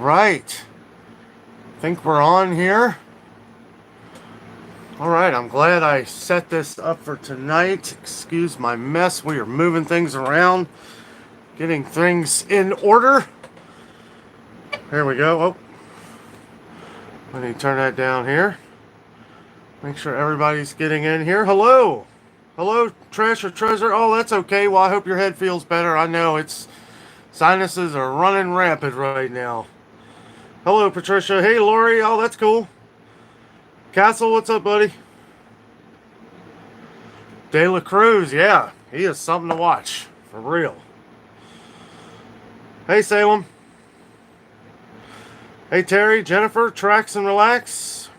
right. Think we're on here. All right, I'm glad I set this up for tonight. Excuse my mess. We are moving things around, getting things in order. Here we go. Oh, let me turn that down here. Make sure everybody's getting in here. Hello. Hello, Trash or Treasure. Oh, that's okay. Well, I hope your head feels better. I know it's sinuses are running rampant right now. Hello, Patricia. Hey, Lori. Oh, that's cool. Castle, what's up, buddy? De La Cruz, yeah. He is something to watch. For real. Hey, Salem. Hey, Terry, Jennifer, Trax and Relax.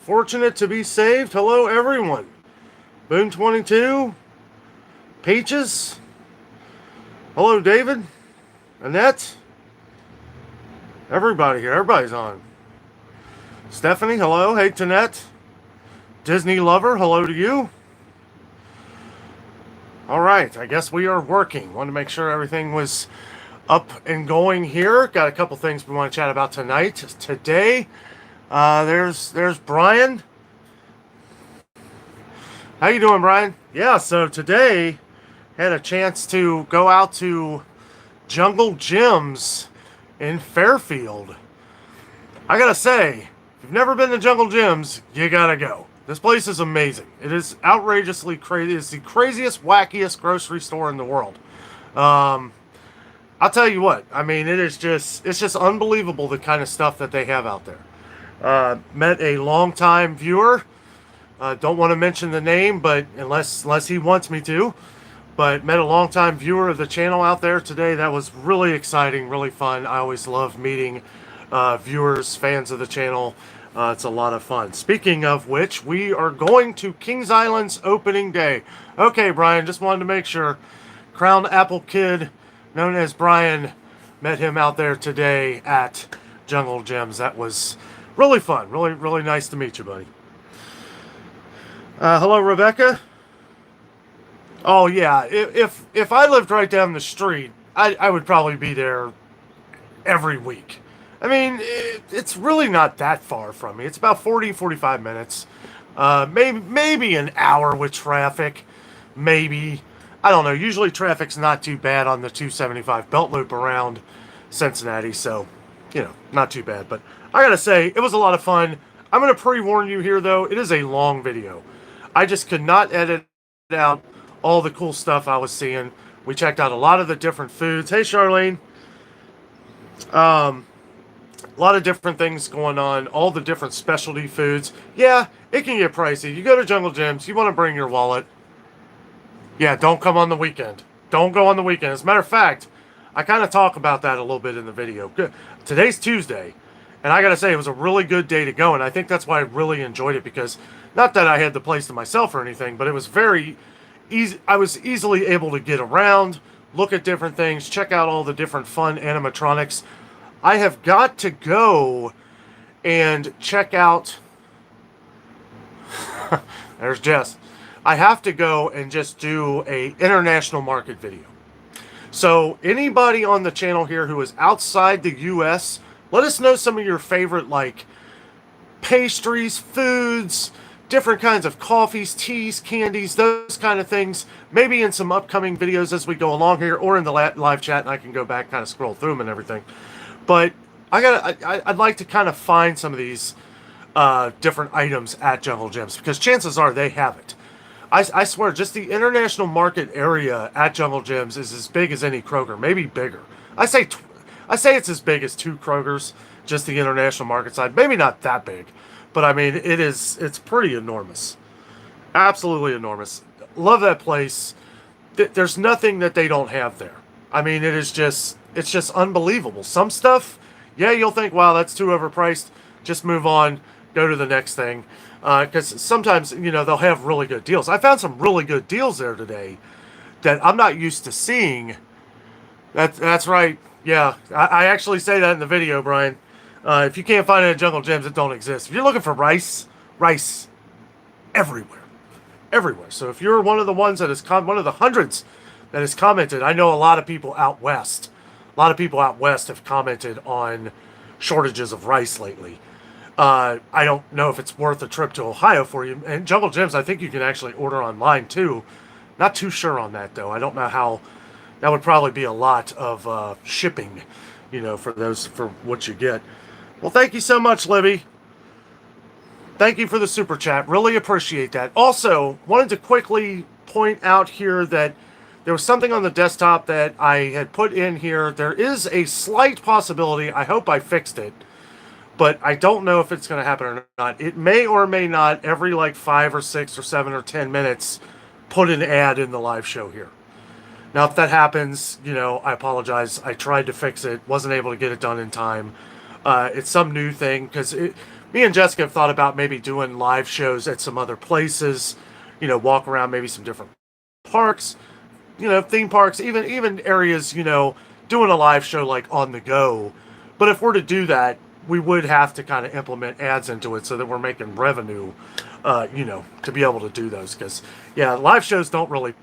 Fortunate to be saved. Hello, everyone. Boom 22. Peaches. Hello, David. Annette. Everybody here. Everybody's on. Stephanie, hello. Hey, Tanette. Disney Lover, hello to you. All right, I guess we are working. Want to make sure everything was up and going here. Got a couple things we want to chat about tonight. Today, there's Brian. How you doing, Brian? Yeah, so today, had a chance to go out to Jungle Gyms in Fairfield. I gotta say, if you've never been to Jungle Gyms, you gotta go. This place is amazing. It is outrageously crazy. It's the craziest, wackiest grocery store in the world. I'll tell you what. I mean, it's just unbelievable the kind of stuff that they have out there. Met a longtime viewer. Don't want to mention the name, but unless he wants me to. But met a longtime viewer of the channel out there today. That was really exciting, really fun. I always love meeting viewers, fans of the channel. It's a lot of fun. Speaking of which, we are going to Kings Island's opening day. Okay, Brian, just wanted to make sure. Crown Apple Kid, known as Brian, met him out there today at Jungle Gyms. That was really fun. Really, really nice to meet you, buddy. Hello, Rebecca. Oh, yeah. If I lived right down the street, I would probably be there every week. I mean, it's really not that far from me. It's about 45 minutes. Maybe an hour with traffic. Maybe. I don't know. Usually traffic's not too bad on the 275 belt loop around Cincinnati. So, not too bad. But I got to say, it was a lot of fun. I'm going to pre-warn you here, though. It is a long video. I just could not edit out all the cool stuff I was seeing. We checked out a lot of the different foods. Hey, Charlene. A lot of different things going on, all the different specialty foods. Yeah, it can get pricey. You go to Jungle Gyms, you want to bring your wallet. Yeah, don't come on the weekend. Don't go on the weekend. As a matter of fact, I kind of talk about that a little bit in the video. Good. Today's Tuesday, and I got to say, it was a really good day to go, and I think that's why I really enjoyed it, because not that I had the place to myself or anything, but it was very easy. I was easily able to get around, look at different things, check out all the different fun animatronics. I have got to go and check out... There's Jess. I have to go and just do a international market video. So anybody on the channel here who is outside the U.S., let us know some of your favorite, like, pastries, foods, different kinds of coffees, teas, candies, those kind of things. Maybe in some upcoming videos as we go along here, or in the live chat, and I can go back, kind of scroll through them and everything. But I'd like to kind of find some of these different items at Jungle Gyms, because chances are they have it. I swear, just the international market area at Jungle Gyms is as big as any Kroger, maybe bigger. I say it's as big as 2 Krogers, just the international market side. Maybe not that big, but I mean it's pretty enormous, absolutely enormous. Love that place. There's nothing that they don't have there. I mean, it's just unbelievable. Some stuff, yeah, you'll think, wow, that's too overpriced. Just move on, go to the next thing. Because sometimes, they'll have really good deals. I found some really good deals there today that I'm not used to seeing. That's right. Yeah, I actually say that in the video, Brian. If you can't find it at Jungle Gyms, it don't exist. If you're looking for rice everywhere. Everywhere. So if you're one of the ones that is one of the hundreds that has commented, I know a lot of people out west have commented on shortages of rice lately. I don't know if it's worth a trip to Ohio for you. And Jungle Gyms, I think you can actually order online too. Not too sure on that though. I don't know how. That would probably be a lot of shipping, for what you get. Well, thank you so much, Libby. Thank you for the super chat. Really appreciate that. Also, wanted to quickly point out here that there was something on the desktop that I had put in here. There is a slight possibility. I hope I fixed it, but I don't know if it's going to happen or not. It may or may not, every like 5 or 6 or 7 or 10 minutes, put an ad in the live show here. Now, if that happens, I apologize. I tried to fix it, wasn't able to get it done in time. It's some new thing, because me and Jessica have thought about maybe doing live shows at some other places, walk around maybe some different parks, theme parks, even areas, doing a live show like on the go. But if we're to do that, we would have to kind of implement ads into it so that we're making revenue, to be able to do those. Because, yeah, live shows don't really,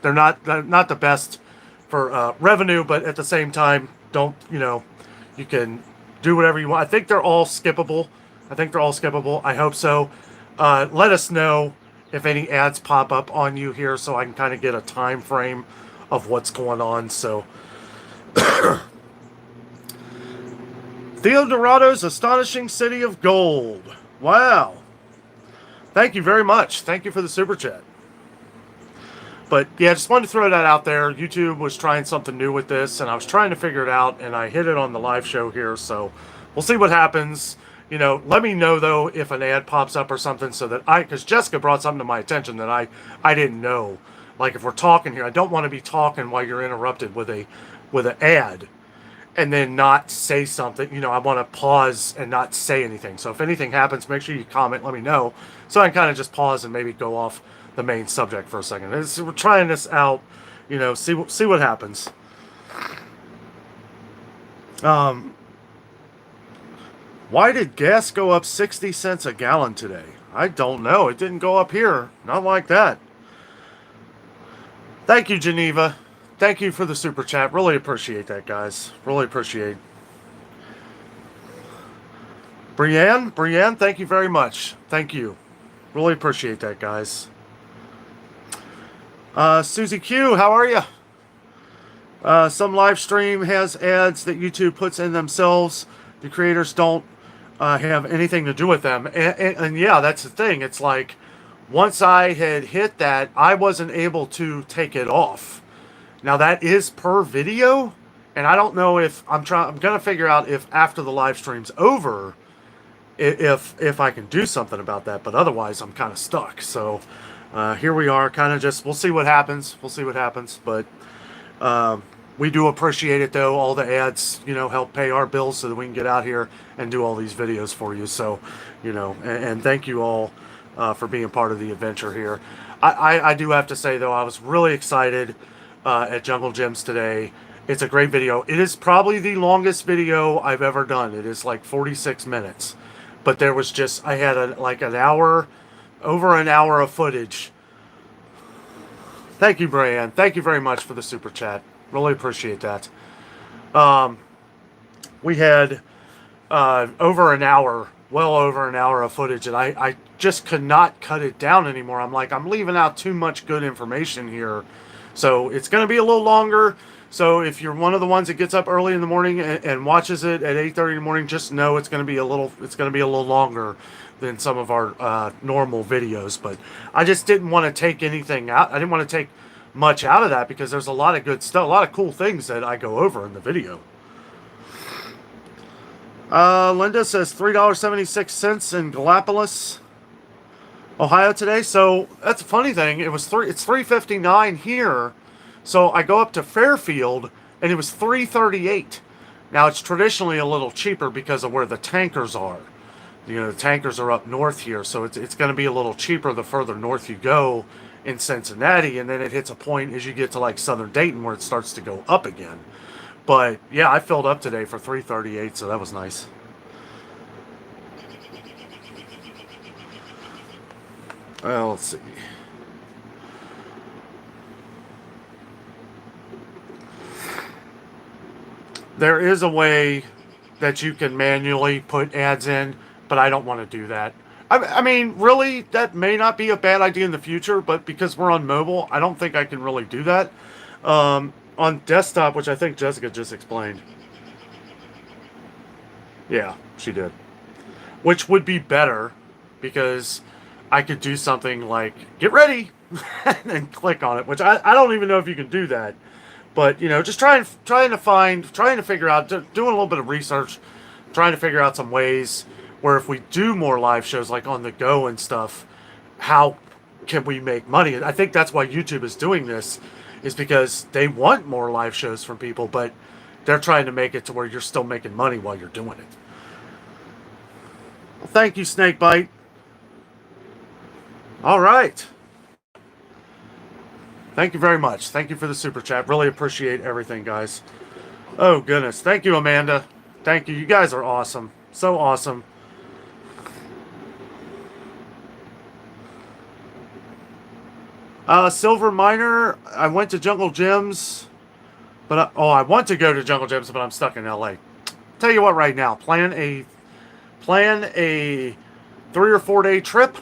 they're not the best for revenue, but at the same time, you can do whatever you want. I think they're all skippable. I hope so. Let us know if any ads pop up on you here so I can kind of get a time frame of what's going on. So, Theo Dorado's Astonishing City of Gold. Wow. Thank you very much. Thank you for the super chat. But yeah, just wanted to throw that out there. YouTube was trying something new with this, and I was trying to figure it out, and I hit it on the live show here, so we'll see what happens. Let me know, though, if an ad pops up or something, so that because Jessica brought something to my attention that I didn't know. Like, if we're talking here, I don't want to be talking while you're interrupted with an ad and then not say something. I want to pause and not say anything. So if anything happens, make sure you comment, let me know, so I can kind of just pause and maybe go off the main subject for a second. We're trying this out, see what happens. Why did gas go up 60 cents a gallon today? I don't know. It didn't go up here. Not like that. Thank you, Geneva. Thank you for the super chat. Really appreciate that, guys. Really appreciate. Brienne, thank you very much. Thank you. Really appreciate that, guys. Susie Q, how are you? Some live stream has ads that YouTube puts in themselves. The creators don't have anything to do with them. And yeah, that's the thing. It's like, once I had hit that, I wasn't able to take it off. Now that is per video, and I don't know if I'm going to figure out if after the live stream's over, if I can do something about that. But otherwise, I'm kind of stuck. So here we are, kind of just, we'll see what happens. But we do appreciate it, though. All the ads, help pay our bills so that we can get out here and do all these videos for you. So, and thank you all for being part of the adventure here. I do have to say, though, I was really excited at Jungle Gyms today. It's a great video. It is probably the longest video I've ever done. It is like 46 minutes. But there was just, I had over an hour of footage. Thank you, Brian. Thank you very much for the super chat. Really appreciate that. We had over an hour, well over an hour of footage, and I just could not cut it down anymore. I'm like, I'm leaving out too much good information here. So it's going to be a little longer. So if you're one of the ones that gets up early in the morning and watches it at 8:30 in the morning, just know it's going to be a little longer than some of our normal videos. But I just didn't want to take anything out. I didn't want to take much out of that because there's a lot of good stuff, a lot of cool things that I go over in the video. Linda says $3.76 in Gallipolis, Ohio today. So that's a funny thing. It's $3.59 here. So I go up to Fairfield and it was $3.38. Now it's traditionally a little cheaper because of where the tankers are. The tankers are up north here, so it's going to be a little cheaper the further north you go in Cincinnati, and then it hits a point as you get to like southern Dayton where it starts to go up again. But yeah, I filled up today for $3.38, so that was nice. Well, let's see. There is a way that you can manually put ads in, but I don't want to do that. I mean, really, that may not be a bad idea in the future, but because we're on mobile, I don't think I can really do that. On desktop, which I think Jessica just explained. Yeah, she did. Which would be better because I could do something like get ready and click on it, which I don't even know if you can do that. But just trying to figure out, doing a little bit of research, trying to figure out some ways where if we do more live shows like on the go and stuff, how can we make money? And I think that's why YouTube is doing this, is because they want more live shows from people, but they're trying to make it to where you're still making money while you're doing it. Well, thank you, Snakebite. All right. Thank you very much. Thank you for the super chat. Really appreciate everything, guys. Oh, goodness. Thank you, Amanda. Thank you. You guys are awesome. So awesome. Silver Miner, I went to Jungle Gyms, but I want to go to Jungle Gyms, but I'm stuck in LA. Tell you what, right now, plan a 3 or 4 day trip.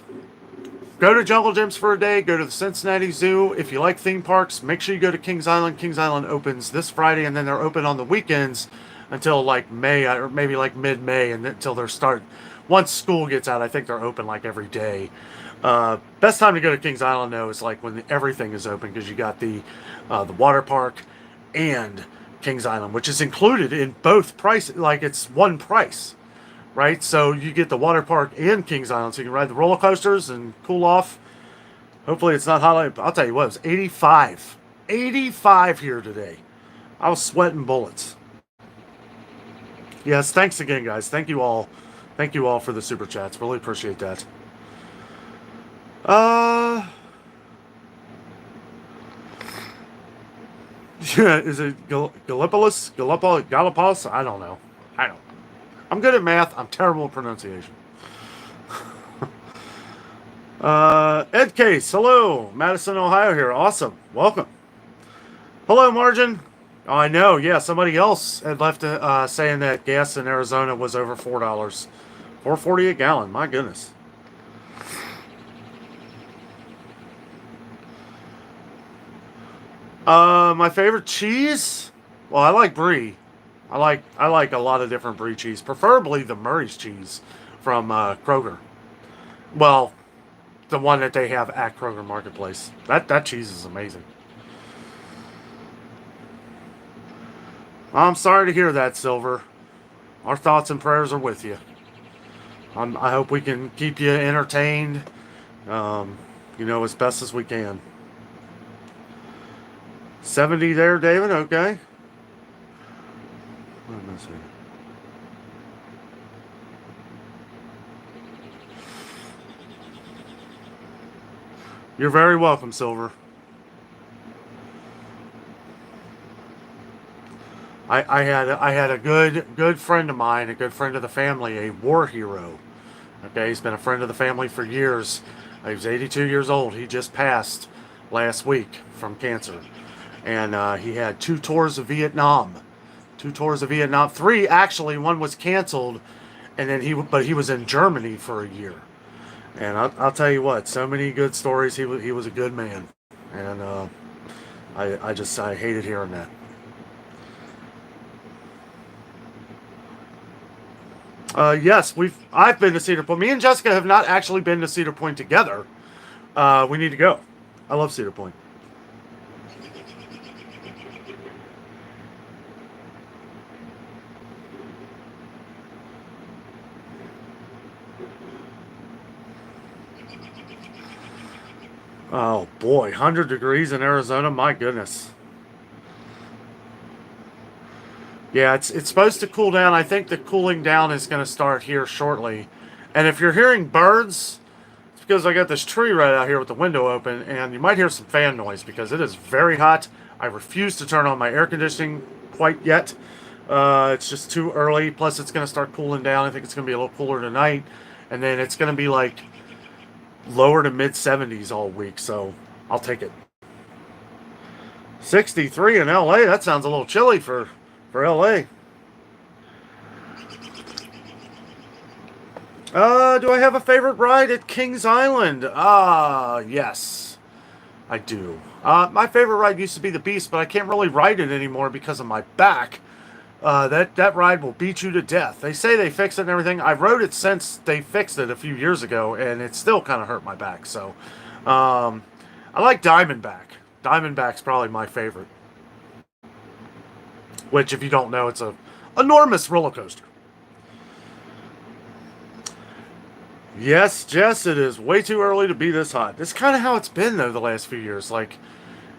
Go to Jungle Gyms for a day. Go to the Cincinnati Zoo. If you like theme parks, make sure you go to Kings Island. Kings Island opens this Friday, and then they're open on the weekends until like May, or maybe like mid-May, and until they're start. Once school gets out, I think they're open like every day. Best time to go to Kings Island though is like when everything is open, because you got the water park and Kings Island, which is included in both prices. Like it's one price, right? So you get the water park and Kings Island, so you can ride the roller coasters and cool off. Hopefully it's not hot. I'll tell you what, it was 85 here today. I was sweating bullets. Yes, thanks again, guys. Thank you all for the super chats. Really appreciate that. Yeah, is it Gallipolis? Gallipolis? I don't know. I'm good at math. I'm terrible at pronunciation. Ed Case, hello. Madison, Ohio here. Awesome. Welcome. Hello, Margin. Oh, I know. Yeah, somebody else had left saying that gas in Arizona was over $4. $4.40 a gallon. My goodness. My favorite cheese? Well, I like brie. I like a lot of different brie cheese, preferably the Murray's cheese from Kroger. Well, the one that they have at Kroger Marketplace. That cheese is amazing. I'm sorry to hear that, Silver. Our thoughts and prayers are with you. I hope we can keep you entertained, as best as we can. 70 there, David? Okay. Let me see. You're very welcome, Silver. I had a good friend of mine, a good friend of the family, a war hero. Okay, he's been a friend of the family for years. He was 82 years old. He just passed last week from cancer. And he had 2 tours of Vietnam. 2 tours of Vietnam. 3 actually. One was canceled, and then he was in Germany for a year. And I'll tell you what, so many good stories. He was a good man, and I hated hearing that. Yes, I've been to Cedar Point. Me and Jessica have not actually been to Cedar Point together. We need to go. I love Cedar Point. Oh boy, 100 degrees in Arizona, my goodness. Yeah, it's supposed to cool down. I think the cooling down is going to start here shortly. And if you're hearing birds, it's because I got this tree right out here with the window open, and you might hear some fan noise because it is very hot. I refuse to turn on my air conditioning quite yet. It's just too early. Plus, it's going to start cooling down. I think it's going to be a little cooler tonight. And then it's going to be like lower to mid 70s all week. So I'll take it. 63 in LA. That sounds a little chilly for LA. Do I have a favorite ride at Kings Island? Yes, I do. My favorite ride used to be the Beast, but I can't really ride it anymore because of my back. That ride will beat you to death. They say they fixed it and everything. I rode it since they fixed it a few years ago, and it still kind of hurt my back. So, I like Diamondback. Diamondback's probably my favorite. Which, if you don't know, it's a enormous roller coaster. Yes, Jess, it is way too early to be this hot. It's kind of how it's been though the last few years. Like,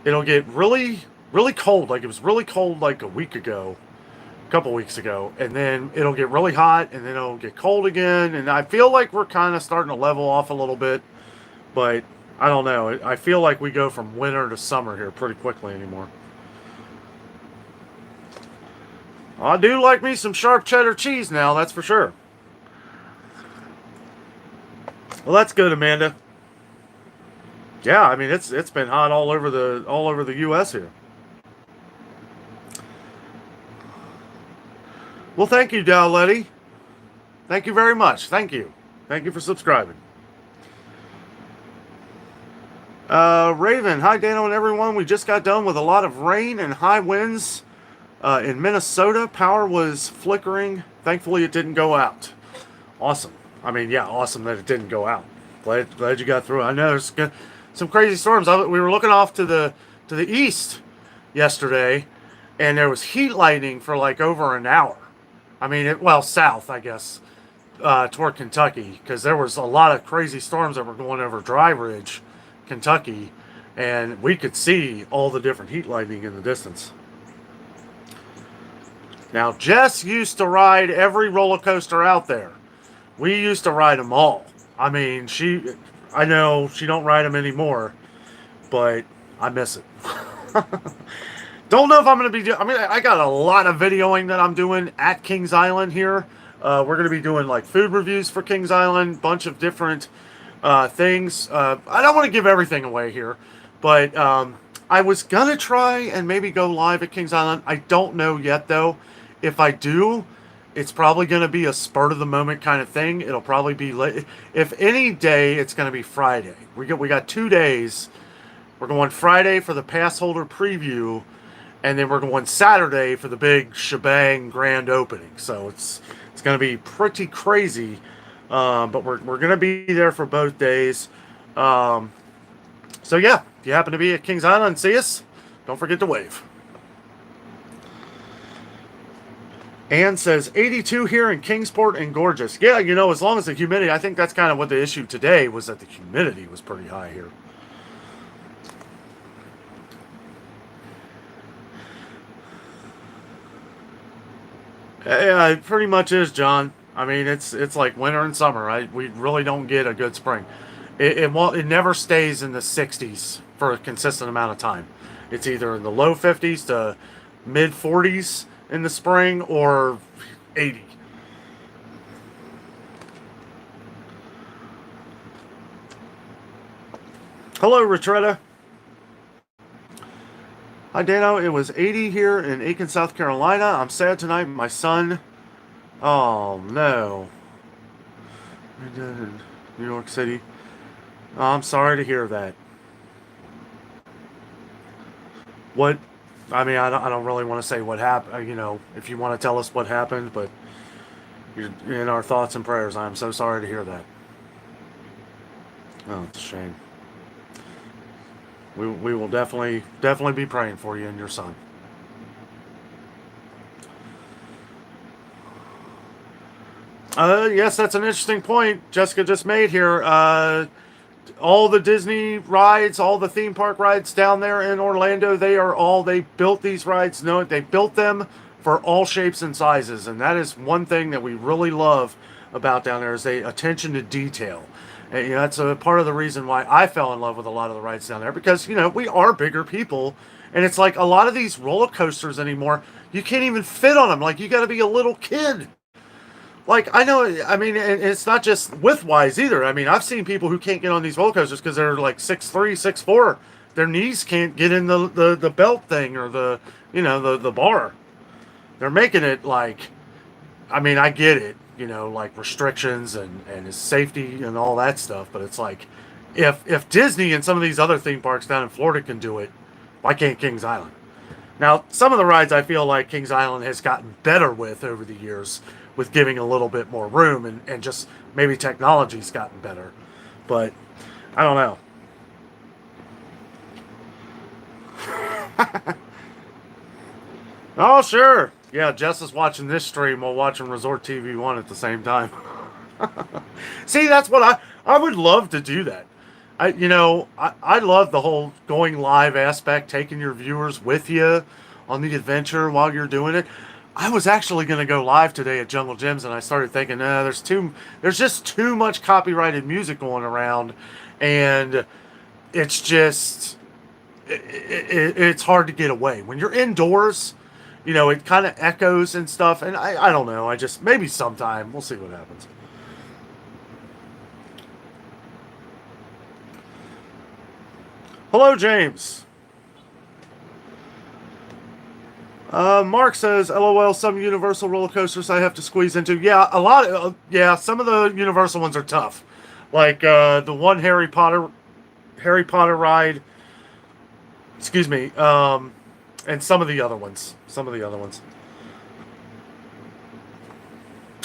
it'll get really, really cold. Like it was really cold like a week ago, a couple weeks ago, and then it'll get really hot, and then it'll get cold again. And I feel like we're kind of starting to level off a little bit, but I don't know. I feel like we go from winter to summer here pretty quickly anymore. I do like me some sharp cheddar cheese now, that's for sure. Well, that's good, Amanda. Yeah, I mean it's been hot all over the U.S. here. Well, thank you, Dowletty. Thank you very much. Thank you for subscribing. Raven, hi Danno and everyone. We just got done with a lot of rain and high winds in Minnesota. Power was flickering. Thankfully, it didn't go out. Awesome. I mean, yeah, awesome that it didn't go out. Glad you got through. I know there's some crazy storms. We were looking off to the east yesterday, and there was heat lightning for like over an hour. I mean, south, I guess, toward Kentucky, because there was a lot of crazy storms that were going over Dry Ridge, Kentucky, and we could see all the different heat lightning in the distance. Now, Jess used to ride every roller coaster out there. We used to ride them all. I mean, I know she don't ride them anymore, but I miss it. Don't know if I'm going to be I got a lot of videoing that I'm doing at Kings Island here. We're going to be doing like food reviews for Kings Island, bunch of different things. I don't want to give everything away here, but I was going to try and maybe go live at Kings Island. I don't know yet, though. If I do, it's probably going to be a spurt of the moment kind of thing. It'll probably be late. If any day, it's going to be Friday. We got 2 days. We're going Friday for the pass holder preview, and then we're going Saturday for the big shebang grand opening. So it's going to be pretty crazy, but we're going to be there for both days. So yeah, if you happen to be at Kings Island and see us, don't forget to wave. Ann says 82 here in Kingsport and gorgeous. Yeah, as long as the humidity, I think that's kind of what the issue today was, that the humidity was pretty high here. Yeah, it pretty much is, John. I mean, it's like winter and summer, right? We really don't get a good spring. It never stays in the 60s for a consistent amount of time. It's either in the low 50s to mid 40s in the spring or 80. Hello, Retretta. Hi, Dano. It was 80 here in Aiken, South Carolina. I'm sad tonight. My son. Oh, no. New York City. Oh, I'm sorry to hear that. What? I mean, I don't really want to say what happened, if you want to tell us what happened, but you're in our thoughts and prayers. I'm so sorry to hear that. Oh, it's a shame. We will definitely be praying for you and your son. Yes, that's an interesting point Jessica just made here. All the Disney rides, all the theme park rides down there in Orlando, they built these rides. No, they built them for all shapes and sizes, and that is one thing that we really love about down there is the attention to detail. And, that's a part of the reason why I fell in love with a lot of the rides down there, because we are bigger people, and it's like a lot of these roller coasters anymore, you can't even fit on them. Like, you got to be a little kid. Like, I know, I mean, it's not just width-wise either. I mean, I've seen people who can't get on these roller coasters because they're like 6'3", 6'4". Their knees can't get in the belt thing or the bar. They're making it like, I mean, I get it. like restrictions and his safety and all that stuff. But it's like, if Disney and some of these other theme parks down in Florida can do it, why can't Kings Island? Now, some of the rides I feel like Kings Island has gotten better with over the years, with giving a little bit more room, and just maybe technology's gotten better. But I don't know. Oh, sure. Yeah, Jess is watching this stream while watching Resort TV 1 at the same time. See, that's what I would love to do that. I love the whole going live aspect, taking your viewers with you on the adventure while you're doing it. I was actually going to go live today at Jungle Gyms, and I started thinking, there's just too much copyrighted music going around, and it's just, it's hard to get away when you're indoors. It kind of echoes and stuff, and I don't know. I just, maybe sometime we'll see what happens. Hello, James. Mark says, "LOL, some Universal roller coasters I have to squeeze into." Yeah, a lot. Yeah, some of the Universal ones are tough. Like the one Harry Potter ride. Excuse me. And some of the other ones.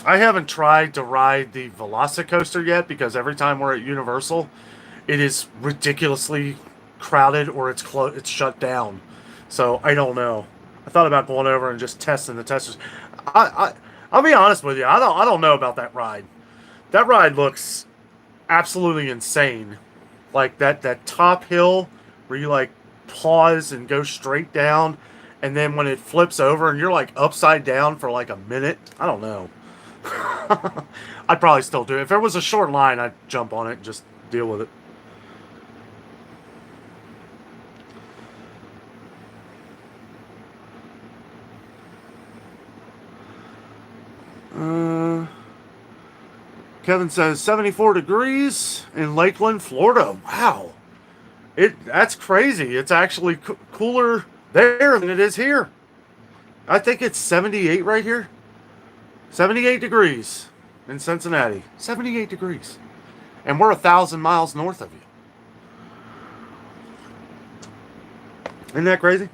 I haven't tried to ride the Velocicoaster yet because every time we're at Universal, it is ridiculously crowded or it's shut down. So I don't know. I thought about going over and just testing the testers. I'll be honest with you. I don't know about that ride. That ride looks absolutely insane. Like that top hill where you like pause and go straight down, and then when it flips over and you're like upside down for like a minute. I don't know. I'd probably still do it. If there was a short line, I'd jump on it and just deal with it. Kevin says 74 degrees in Lakeland, Florida. Wow. That's crazy. It's actually cooler there than it is here. I think it's 78 right here. 78 degrees in Cincinnati. 78 degrees. And we're 1,000 miles north of you. Isn't that crazy?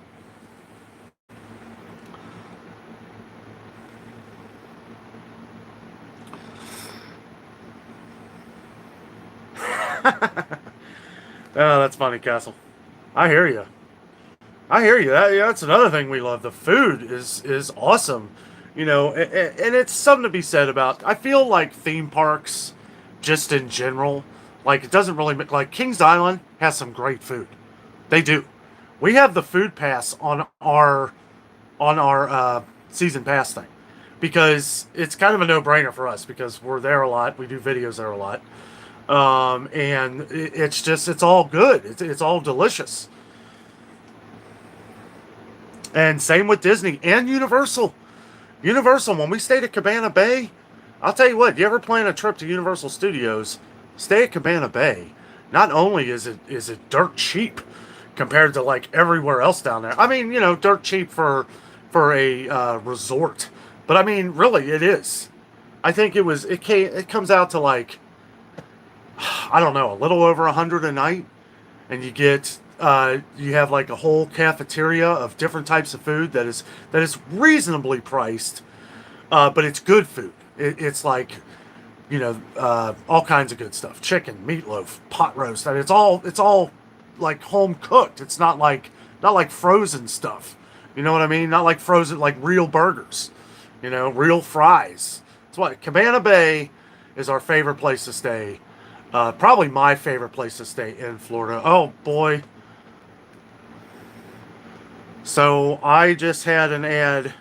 Oh, that's funny, Castle. I hear you. That's another thing we love. The food is awesome. And it's something to be said about. I feel like theme parks, just in general, like it doesn't really like Kings Island has some great food. They do. We have the food pass on our season pass thing because it's kind of a no-brainer for us because we're there a lot. We do videos there a lot. And it's all good. It's all delicious. And same with Disney and Universal. Universal, when we stayed at Cabana Bay, I'll tell you what, you ever plan a trip to Universal Studios, stay at Cabana Bay. Not only is it dirt cheap compared to like everywhere else down there. I mean, dirt cheap for a resort. But I mean, really, it is. I think it comes out to like, I don't know, a little over 100 a night, and you have like a whole cafeteria of different types of food that is reasonably priced, but it's good food. It's like all kinds of good stuff: chicken, meatloaf, pot roast. And it's all like home cooked. It's not like frozen stuff. You know what I mean? Not like frozen, like real burgers. Real fries. That's why Cabana Bay is our favorite place to stay. Probably my favorite place to stay in Florida. Oh boy. So I just had an ad,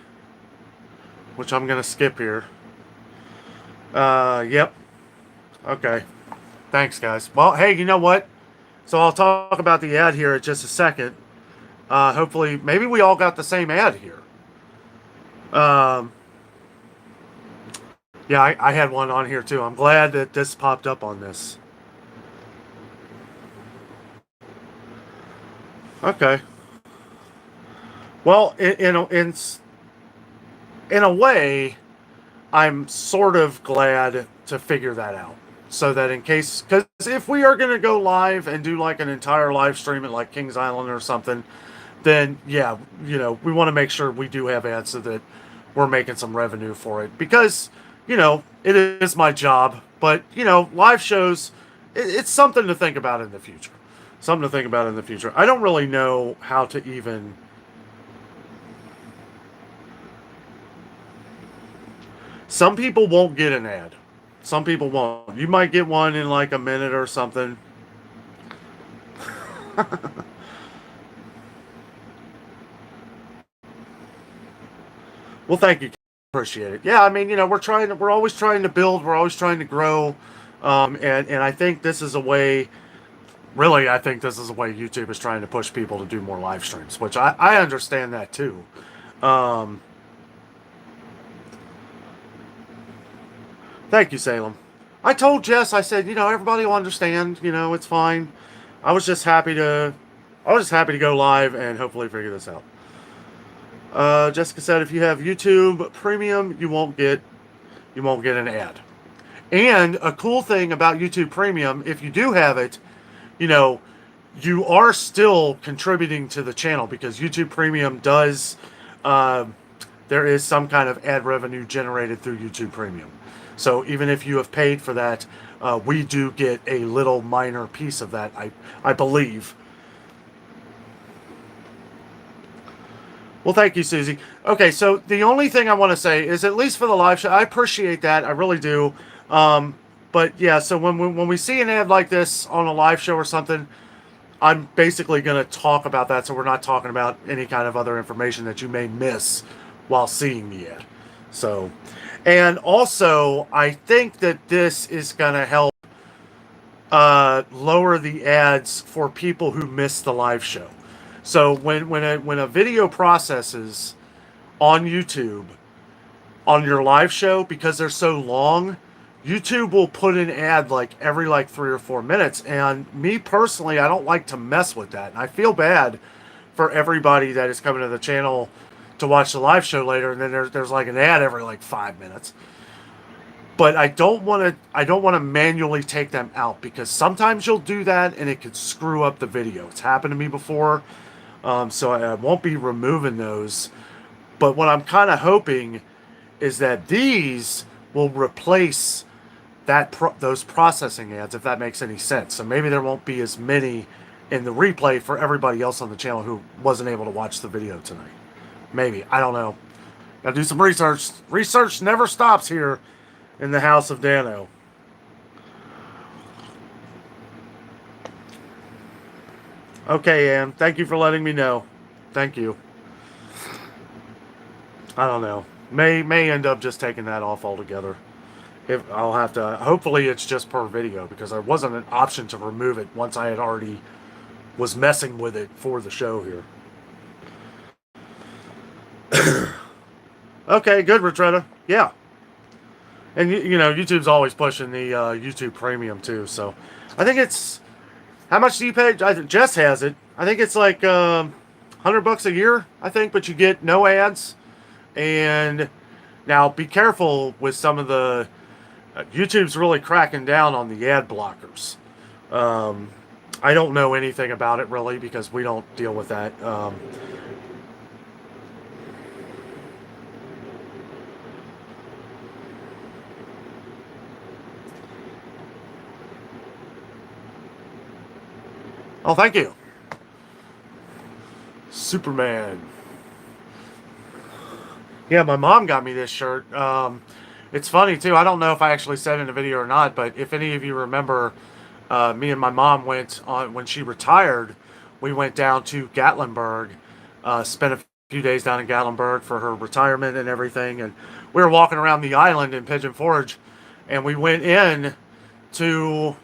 which I'm gonna skip here. Yep. Okay. Thanks, guys. Well, hey, you know what? So I'll talk about the ad here in just a second. Hopefully, maybe we all got the same ad here. Yeah, I had one on here too. I'm glad that this popped up on this. Okay. Well, in a way, I'm sort of glad to figure that out. So that in case, because if we are going to go live and do like an entire live stream at like Kings Island or something, then yeah, we want to make sure we do have ads so that we're making some revenue for it. Because, it is my job. But, live shows, it's something to think about in the future. Something to think about in the future. I don't really know how to even. Some people won't get an ad. Some people won't. You might get one in like a minute or something. Well, thank you. Appreciate it. Yeah, I mean, we're always trying to build, we're always trying to grow. And I think this is a way, really, I think this is a way YouTube is trying to push people to do more live streams, which I understand that too. Thank you, Salem. I told Jess, I said, everybody will understand, it's fine. I was just happy to, go live and hopefully figure this out. Jessica said, if you have YouTube Premium, you won't get an ad. And a cool thing about YouTube Premium, if you do have it, you are still contributing to the channel because YouTube Premium does. There is some kind of ad revenue generated through YouTube Premium. So even if you have paid for that, we do get a little minor piece of that, I believe. Well, thank you, Susie. Okay, so the only thing I want to say is, at least for the live show, I appreciate that. I really do. But yeah, so when we see an ad like this on a live show or something, I'm basically going to talk about that. So we're not talking about any kind of other information that you may miss while seeing the ad. So, and also, I think that this is going to help lower the ads for people who miss the live show. So when a video processes on YouTube on your live show, because they're so long, YouTube will put an ad every 3 or 4 minutes. And me personally, I don't like to mess with that. And I feel bad for everybody that is coming to the channel to watch the live show later, and then there's an ad every 5 minutes. But I don't want to manually take them out, because sometimes you'll do that and it could screw up the video. It's happened to me before. So I won't be removing those. But what I'm kind of hoping is that these will replace those processing ads, if that makes any sense. So maybe there won't be as many in the replay for everybody else on the channel who wasn't able to watch the video tonight. Maybe. I don't know. Gotta do some research. Research never stops here in the house of Danno. Okay, Ann. Thank you for letting me know. Thank you. I don't know. May end up just taking that off altogether. If I'll have to. Hopefully, it's just per video, because there wasn't an option to remove it once I had already was messing with it for the show here. Okay, good, Retretta. Yeah. And YouTube's always pushing the YouTube Premium too. So I think it's. How much do you pay? Jess has it. I think it's $100 a year, I think, but you get no ads. And now be careful with some of the. YouTube's really cracking down on the ad blockers. I don't know anything about it really, because we don't deal with that. Oh, thank you. Superman. Yeah, my mom got me this shirt. It's funny, too. I don't know if I actually said in the video or not, but if any of you remember, me and my mom went on, when she retired, we went down to Gatlinburg, spent a few days down in Gatlinburg for her retirement and everything. And we were walking around the island in Pigeon Forge, and we went in to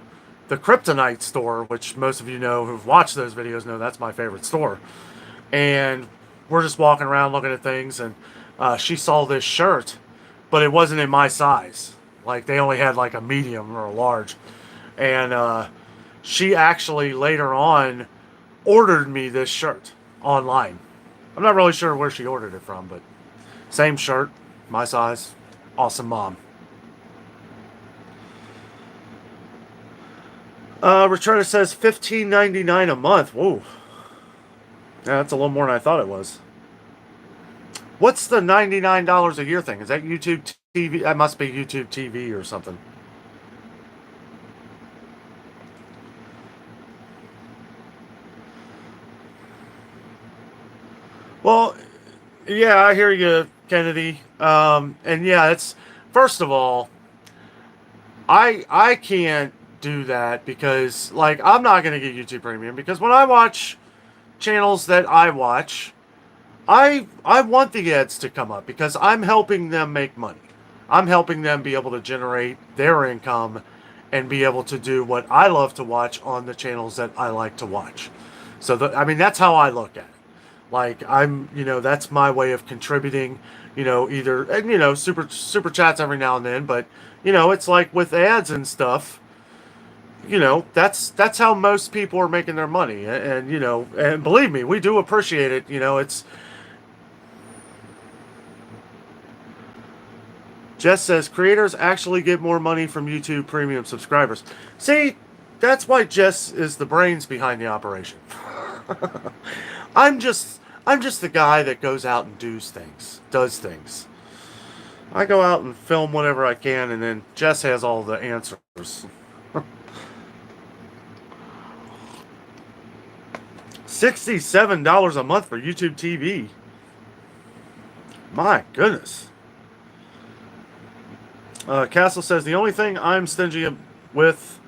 the Kryptonite store, which most of you know who've watched those videos know that's my favorite store. And we're just walking around looking at things, and she saw this shirt, but it wasn't in my size. They only had a medium or a large. And she actually later on ordered me this shirt online. I'm not really sure where she ordered it from, but same shirt, my size. Awesome mom. Returner says $15.99 a month. Whoa. Yeah, that's a little more than I thought it was. What's the $99 a year thing? Is that YouTube TV? That must be YouTube TV or something. Well, yeah, I hear you, Kennedy. And yeah, it's first of all, I can't do that because like I'm not gonna get YouTube Premium because when I watch channels that I watch, I want the ads to come up because I'm helping them make money. I'm helping them be able to generate their income and be able to do what I love to watch on the channels that I like to watch. So I mean that's how I look at it. Like that's my way of contributing, either and super chats every now and then, but it's like with ads and stuff, that's how most people are making their money. And believe me, we do appreciate it. It's Jess says creators actually get more money from YouTube Premium subscribers. See, that's why Jess is the brains behind the operation. I'm just the guy that goes out and does things. I go out and film whatever I can, and then Jess has all the answers. $67 a month for YouTube TV. My goodness. Castle says the only thing I'm stingy with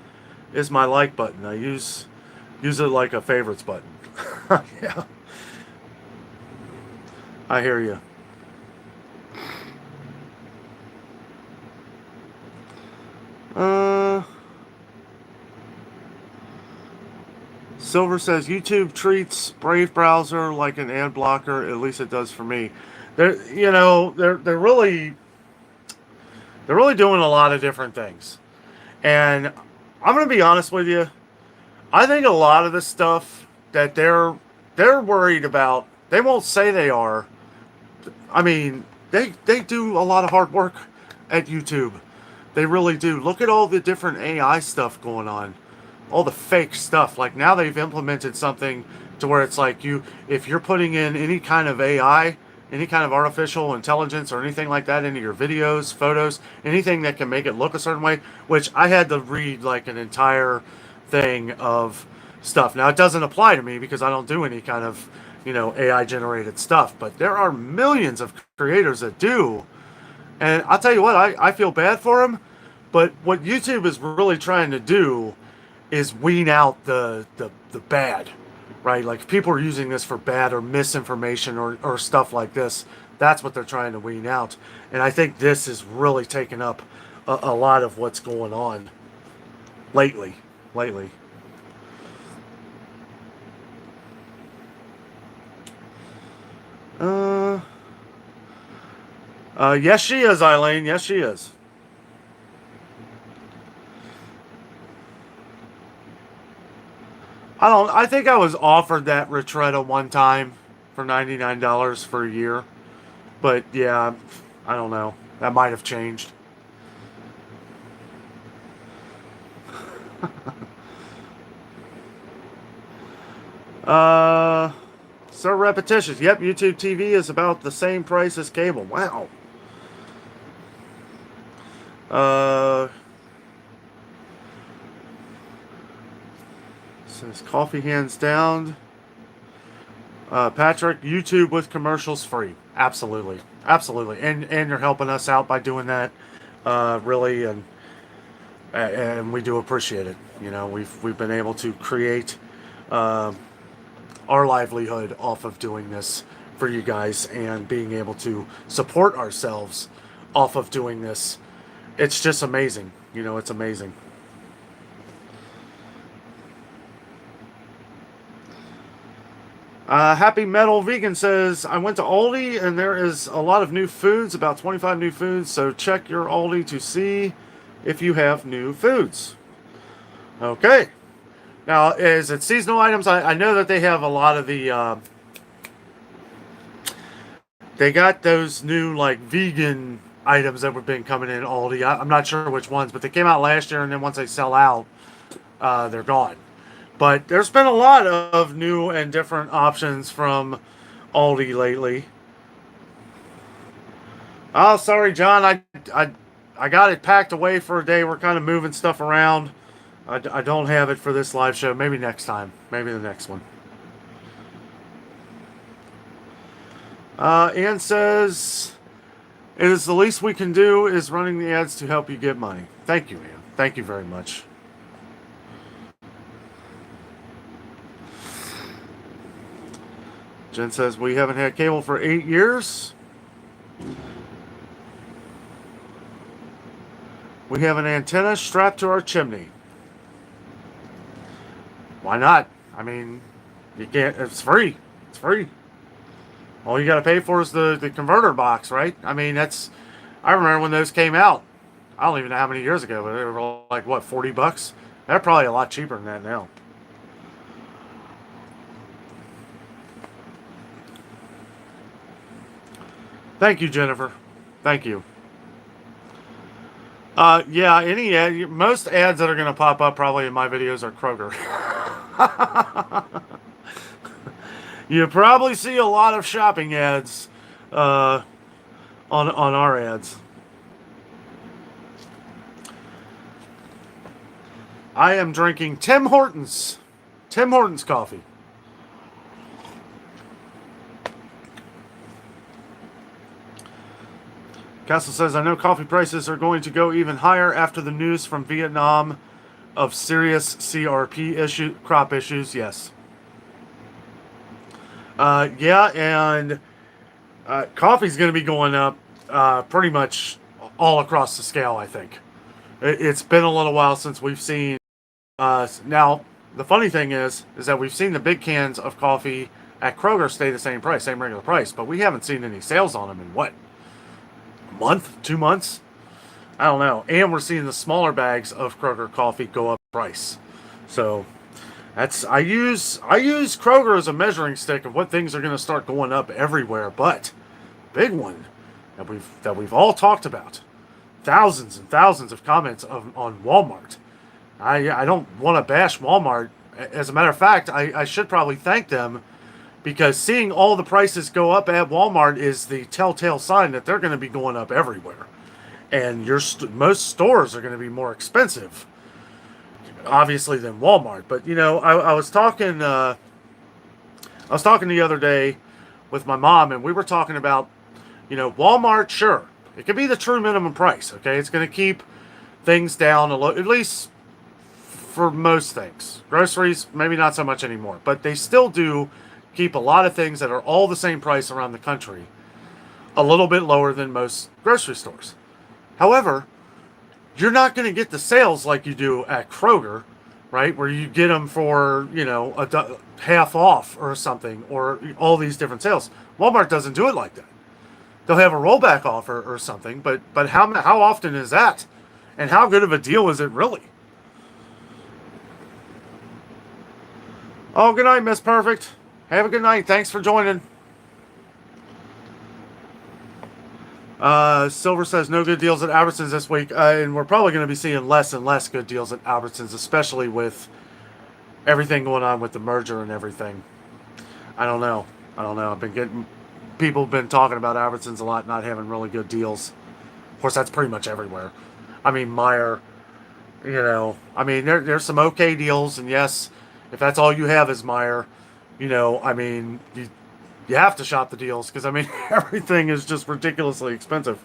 is my like button. I use it like a favorites button. Yeah. I hear you. Silver says YouTube treats Brave browser like an ad blocker. At least it does for me. They're really doing a lot of different things. And I'm going to be honest with you. I think a lot of the stuff that they're worried about, they won't say they are. I mean, they do a lot of hard work at YouTube. They really do. Look at all the different AI stuff going on. All the fake stuff. Like now they've implemented something to where it's like if you're putting in any kind of AI, any kind of artificial intelligence or anything like that into your videos, photos, anything that can make it look a certain way, which I had to read like an entire thing of stuff. Now it doesn't apply to me because I don't do any kind of, AI generated stuff, but there are millions of creators that do. And I'll tell you what, I feel bad for them, but what YouTube is really trying to do is wean out the bad, right? Like if people are using this for bad or misinformation or stuff like this, that's what they're trying to wean out. And I think this is really taking up a lot of what's going on lately. Yes, she is, Eileen. Yes, she is. I think I was offered that Retreta one time for $99 for a year. But yeah, I don't know. That might have changed. So repetitious. Yep, YouTube TV is about the same price as cable. Wow. Says coffee hands down. Patrick, YouTube with commercials free. Absolutely. And you're helping us out by doing that. Really, and we do appreciate it. We've been able to create our livelihood off of doing this for you guys and being able to support ourselves off of doing this. It's just amazing. It's amazing. Happy Metal Vegan says, I went to Aldi and there is a lot of new foods, about 25 new foods, so check your Aldi to see if you have new foods. Okay. Now, is it seasonal items? I know that they have a lot of the, they got those new, like, vegan items that have been coming in Aldi. I'm not sure which ones, but they came out last year, and then once they sell out, they're gone. But there's been a lot of new and different options from Aldi lately. Oh, sorry, John. I got it packed away for a day. We're kind of moving stuff around. I don't have it for this live show. Maybe next time. Maybe the next one. Ann says, it is the least we can do is running the ads to help you get money. Thank you, Ann. Thank you very much. Jen says, we haven't had cable for 8 years. We have an antenna strapped to our chimney. Why not? I mean, you can't, it's free. It's free. All you got to pay for is the converter box, right? I mean, I remember when those came out. I don't even know how many years ago, but they were like, what, 40 bucks? They're probably a lot cheaper than that now. Thank you, Jennifer. Thank you. Yeah, any ad, most ads that are going to pop up probably in my videos are Kroger. You probably see a lot of shopping ads on our ads. I am drinking Tim Hortons coffee. Castle says, I know coffee prices are going to go even higher after the news from Vietnam of serious crop issues. Yes. Yeah, and coffee's going to be going up pretty much all across the scale, I think. It's been a little while since we've seen... now, the funny thing is that we've seen the big cans of coffee at Kroger stay the same price, same regular price, but we haven't seen any sales on them in what? Month, 2 months, I don't know. And we're seeing the smaller bags of Kroger coffee go up in price. So that's I use Kroger as a measuring stick of what things are going to start going up everywhere. But big one that we've all talked about, thousands and thousands of comments on Walmart. I don't want to bash Walmart. As a matter of fact, I should probably thank them, because seeing all the prices go up at Walmart is the telltale sign that they're going to be going up everywhere. And most stores are going to be more expensive, obviously, than Walmart. But, I was talking the other day with my mom, and we were talking about, Walmart, sure, it could be the true minimum price, okay? It's going to keep things down at least for most things. Groceries, maybe not so much anymore. But they still do keep a lot of things that are all the same price around the country a little bit lower than most grocery stores. However, you're not going to get the sales like you do at Kroger, right? Where you get them for, half off or something, or all these different sales. Walmart doesn't do it like that. They'll have a rollback offer or something, but how often is that? And how good of a deal is it really? Oh, good night, Miss Perfect. Have a good night. Thanks for joining. Silver says no good deals at Albertsons this week, and we're probably going to be seeing less and less good deals at Albertsons, especially with everything going on with the merger and everything. I don't know. People have been talking about Albertsons a lot not having really good deals. Of course, that's pretty much everywhere. I mean, Meijer, there's some okay deals, and yes, if that's all you have is Meijer, you have to shop the deals, because, everything is just ridiculously expensive.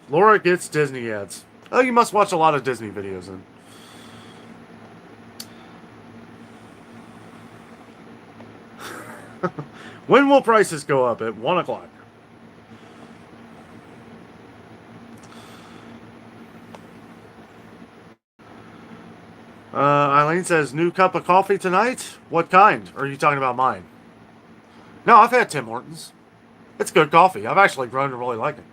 Laura gets Disney ads. Oh, you must watch a lot of Disney videos then. When will prices go up? At 1 o'clock. Eileen says, new cup of coffee tonight? What kind? Or are you talking about mine? No, I've had Tim Hortons. It's good coffee. I've actually grown to really like it.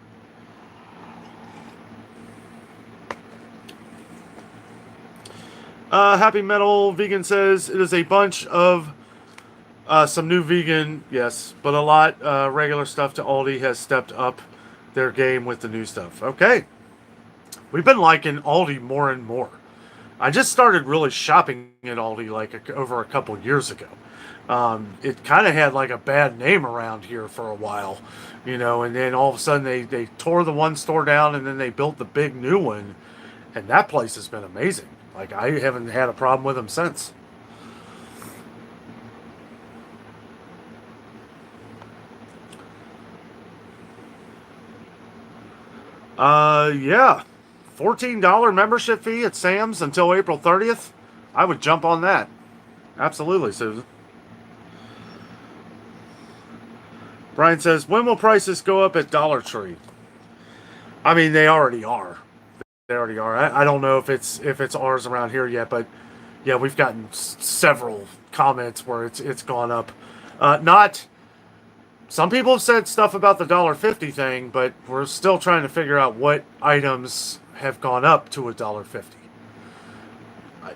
Happy Metal Vegan says, it is a bunch of Some new vegan, yes, but a lot regular stuff to Aldi has stepped up their game with the new stuff. Okay, we've been liking Aldi more and more. I just started really shopping at Aldi like over a couple years ago. It kind of had like a bad name around here for a while, and then all of a sudden they tore the one store down and then they built the big new one, and that place has been amazing. Like I haven't had a problem with them since. Yeah, $14 membership fee at Sam's until April 30th. I would jump on that. Absolutely, Susan. Brian says, when will prices go up at Dollar Tree? I mean, they already are. They already are. I don't know if it's ours around here yet, but yeah, we've gotten several comments where it's gone up. Not Some people have said stuff about the $1.50 thing, but we're still trying to figure out what items have gone up to $1.50.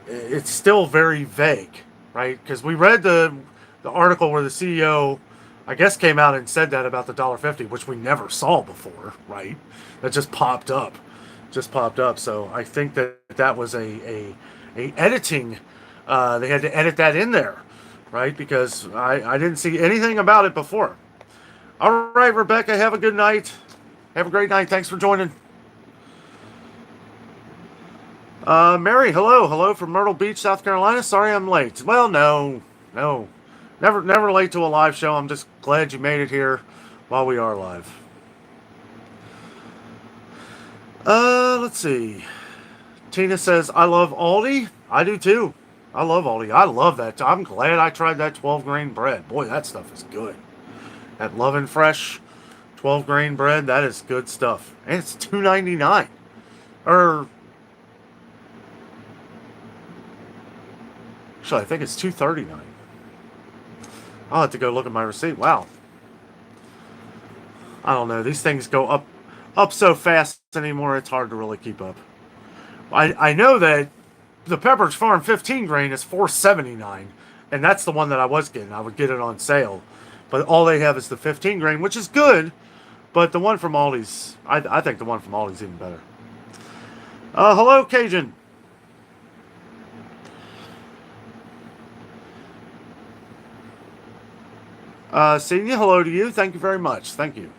It's still very vague, right? Because we read the article where the CEO, I guess, came out and said that about the $1.50, which we never saw before, right? That just popped up. So I think that was a editing. They had to edit that in there, right? Because I didn't see anything about it before. All right, Rebecca, have a good night. Have a great night. Thanks for joining. Mary, hello from Myrtle Beach, South Carolina. Sorry I'm late. Well, no, never late to a live show. I'm just glad you made it here while we are live. Let's see. Tina says, I love Aldi. I do too. I love Aldi. I love that. I'm glad I tried that 12 grain bread. Boy, that stuff is good. That Love and Fresh 12 grain bread, that is good stuff. And it's $2.99. Actually, I think it's $2.39. I'll have to go look at my receipt. Wow. I don't know. These things go up so fast anymore, it's hard to really keep up. I know that the Pepperidge Farm 15 grain is $4.79, and that's the one that I was getting. I would get it on sale. But all they have is the 15 grain, which is good, but the one from Aldi's, I think the one from Aldi's even better. Hello, Cajun. Senior, hello to you. Thank you very much. Thank you.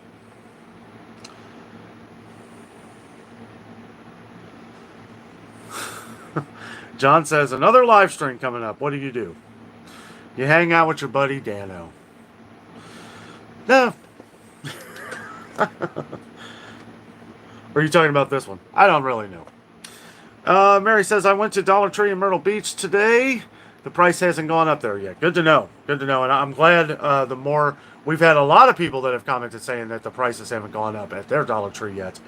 John says, another live stream coming up. What do? You hang out with your buddy Danno. No. Or are you talking about this one? I don't really know. Mary says, I went to Dollar Tree in Myrtle Beach today. The price hasn't gone up there yet. Good to know. Good to know. And I'm glad we've had a lot of people that have commented saying that the prices haven't gone up at their Dollar Tree yet.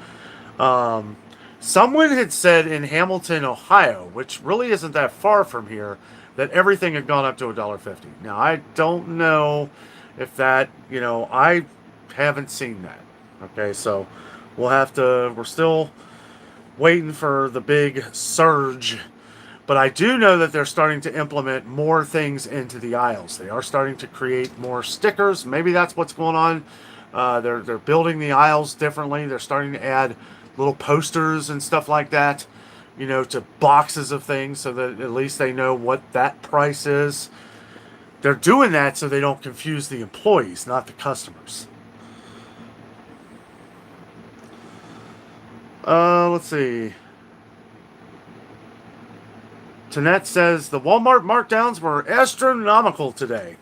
Someone had said in Hamilton, Ohio, which really isn't that far from here, that everything had gone up to $1.50. Now, I don't know if that, I haven't seen that. Okay, so we're still waiting for the big surge. But I do know that they're starting to implement more things into the aisles. They are starting to create more stickers. Maybe that's what's going on. They're building the aisles differently. They're starting to add little posters and stuff like that, to boxes of things so that at least they know what that price is. They're doing that so they don't confuse the employees, not the customers. Let's see. Tanette says the Walmart markdowns were astronomical today.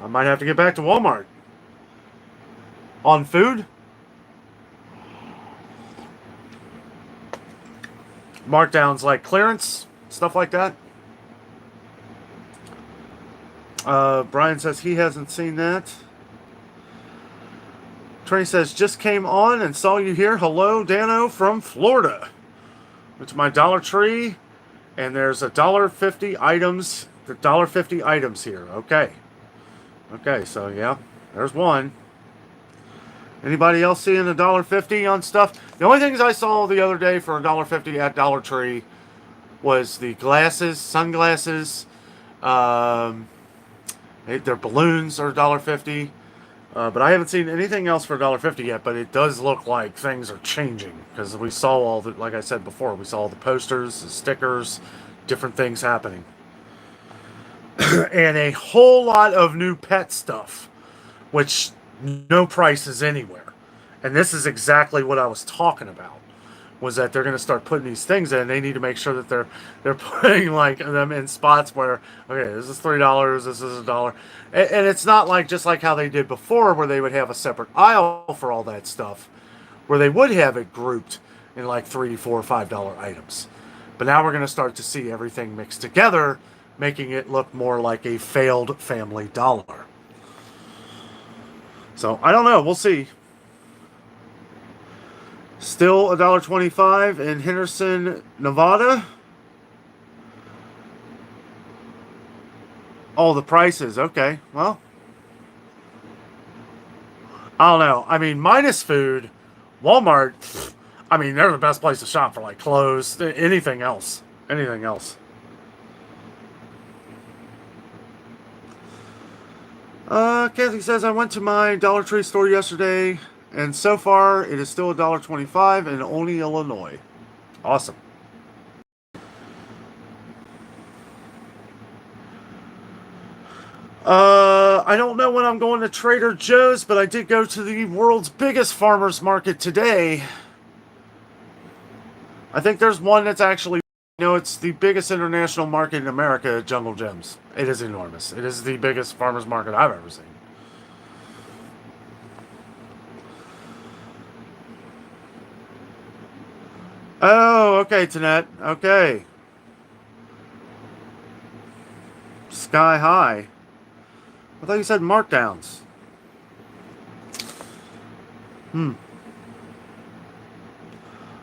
I might have to get back to Walmart. On food? Markdowns like clearance, stuff like that. Brian says he hasn't seen that. Trey says, just came on and saw you here. Hello, Danno from Florida. Went to my Dollar Tree, and there's $1.50 items. The $1.50 items here. Okay. Okay, so yeah, there's one. Anybody else seeing $1.50 on stuff? The only things I saw the other day for $1.50 at Dollar Tree was the glasses, sunglasses, and Their balloons are $1.50. But I haven't seen anything else for $1.50 yet, but it does look like things are changing because we saw all the, like I said before, we saw all the posters, the stickers, different things happening. And a whole lot of new pet stuff, which no prices anywhere. And this is exactly what I was talking about. Was that they're going to start putting these things in? They need to make sure that they're putting like them in spots where, okay, this is $3, this is $1, and it's not like just like how they did before, where they would have a separate aisle for all that stuff, where they would have it grouped in like $3, $4, $5 items. But now we're going to start to see everything mixed together, making it look more like a failed Family Dollar. So I don't know. We'll see. Still $1.25 in Henderson, Nevada. Oh, the prices. Okay, well, I don't know. I mean, minus food, Walmart. I mean, they're the best place to shop for like clothes, anything else, anything else. Kathy says I went to my Dollar Tree store yesterday. And so far, it is still $1.25 in Olney, Illinois. Awesome. I don't know when I'm going to Trader Joe's, but I did go to the world's biggest farmer's market today. I think there's one that's actually, it's the biggest international market in America, Jungle Gyms. It is enormous. It is the biggest farmer's market I've ever seen. Oh, okay, Tanette. Okay. Sky high. I thought you said markdowns.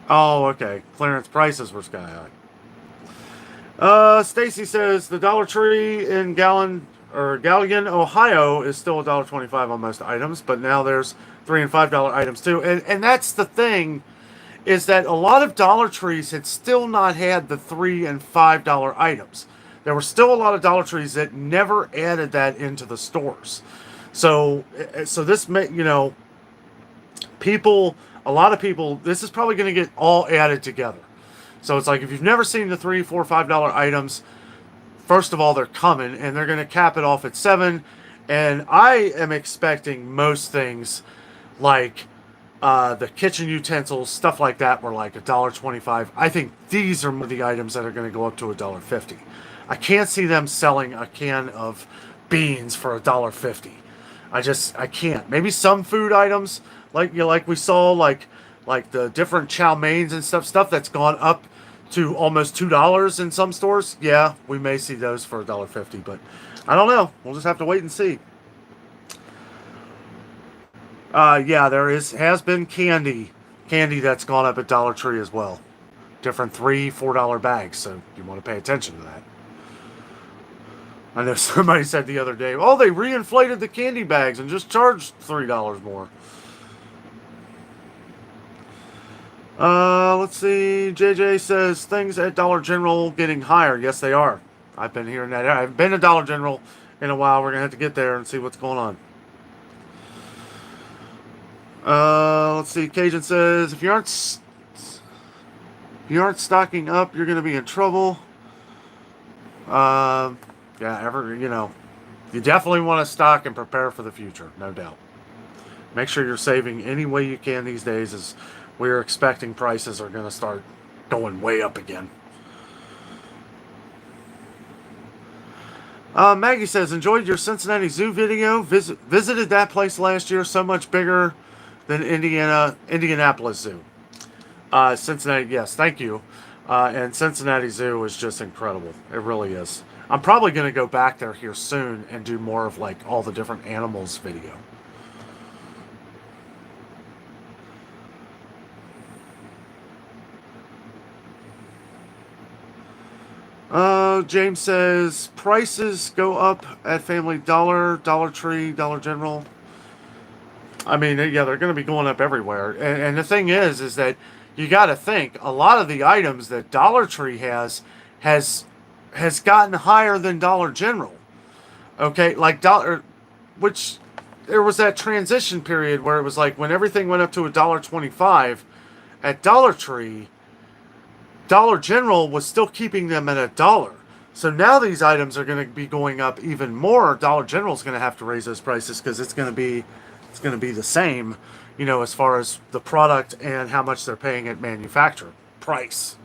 Oh, okay. Clearance prices were sky high. Stacy says the Dollar Tree in Gallon Gallion, Ohio is still $1.25 on most items, but now there's $3 and $5 items too. And that's the thing, is that a lot of Dollar Trees had still not had the $3 and $5 items. There were still a lot of Dollar Trees that never added that into the stores. So this may, people, a lot of people, this is probably going to get all added together. So it's like, if you've never seen the $3, $4, $5 items, first of all, they're coming, and they're going to cap it off at $7. And I am expecting most things like the kitchen utensils, stuff like that, were like $1.25. I think these are the items that are going to go up to $1.50. I can't see them selling a can of beans for $1.50. I can't. Maybe some food items, like we saw, like the different chow mains and stuff that's gone up to almost $2 in some stores. Yeah, we may see those for $1.50, but I don't know. We'll just have to wait and see. Yeah, has been candy that's gone up at Dollar Tree as well. Different $3, $4 bags, so you want to pay attention to that. I know somebody said the other day, oh, they reinflated the candy bags and just charged $3 more. Let's see. JJ says things at Dollar General getting higher. Yes, they are. I've been hearing that. I haven't been to Dollar General in a while. We're going to have to get there and see what's going on. Let's see. Cajun says if you aren't stocking up, you're going to be in trouble. Yeah, you definitely want to stock and prepare for the future, no doubt. Make sure you're saving any way you can these days, as we're expecting prices are going to start going way up again. Maggie says, enjoyed your Cincinnati Zoo video. Visited that place last year, so much bigger than Indianapolis Zoo. Cincinnati, yes, thank you. And Cincinnati Zoo is just incredible. It really is. I'm probably going to go back there here soon and do more of like all the different animals video. James says prices go up at Family Dollar, Dollar Tree, Dollar General. I mean, yeah, they're going to be going up everywhere. And the thing is that you got to think a lot of the items that Dollar Tree has gotten higher than Dollar General. Okay, like dollar, which there was that transition period where it was like when everything went up to $1.25 at Dollar Tree, Dollar General was still keeping them at $1. So now these items are going to be going up even more. Dollar General is going to have to raise those prices because it's going to be the same, as far as the product and how much they're paying at manufacturer price.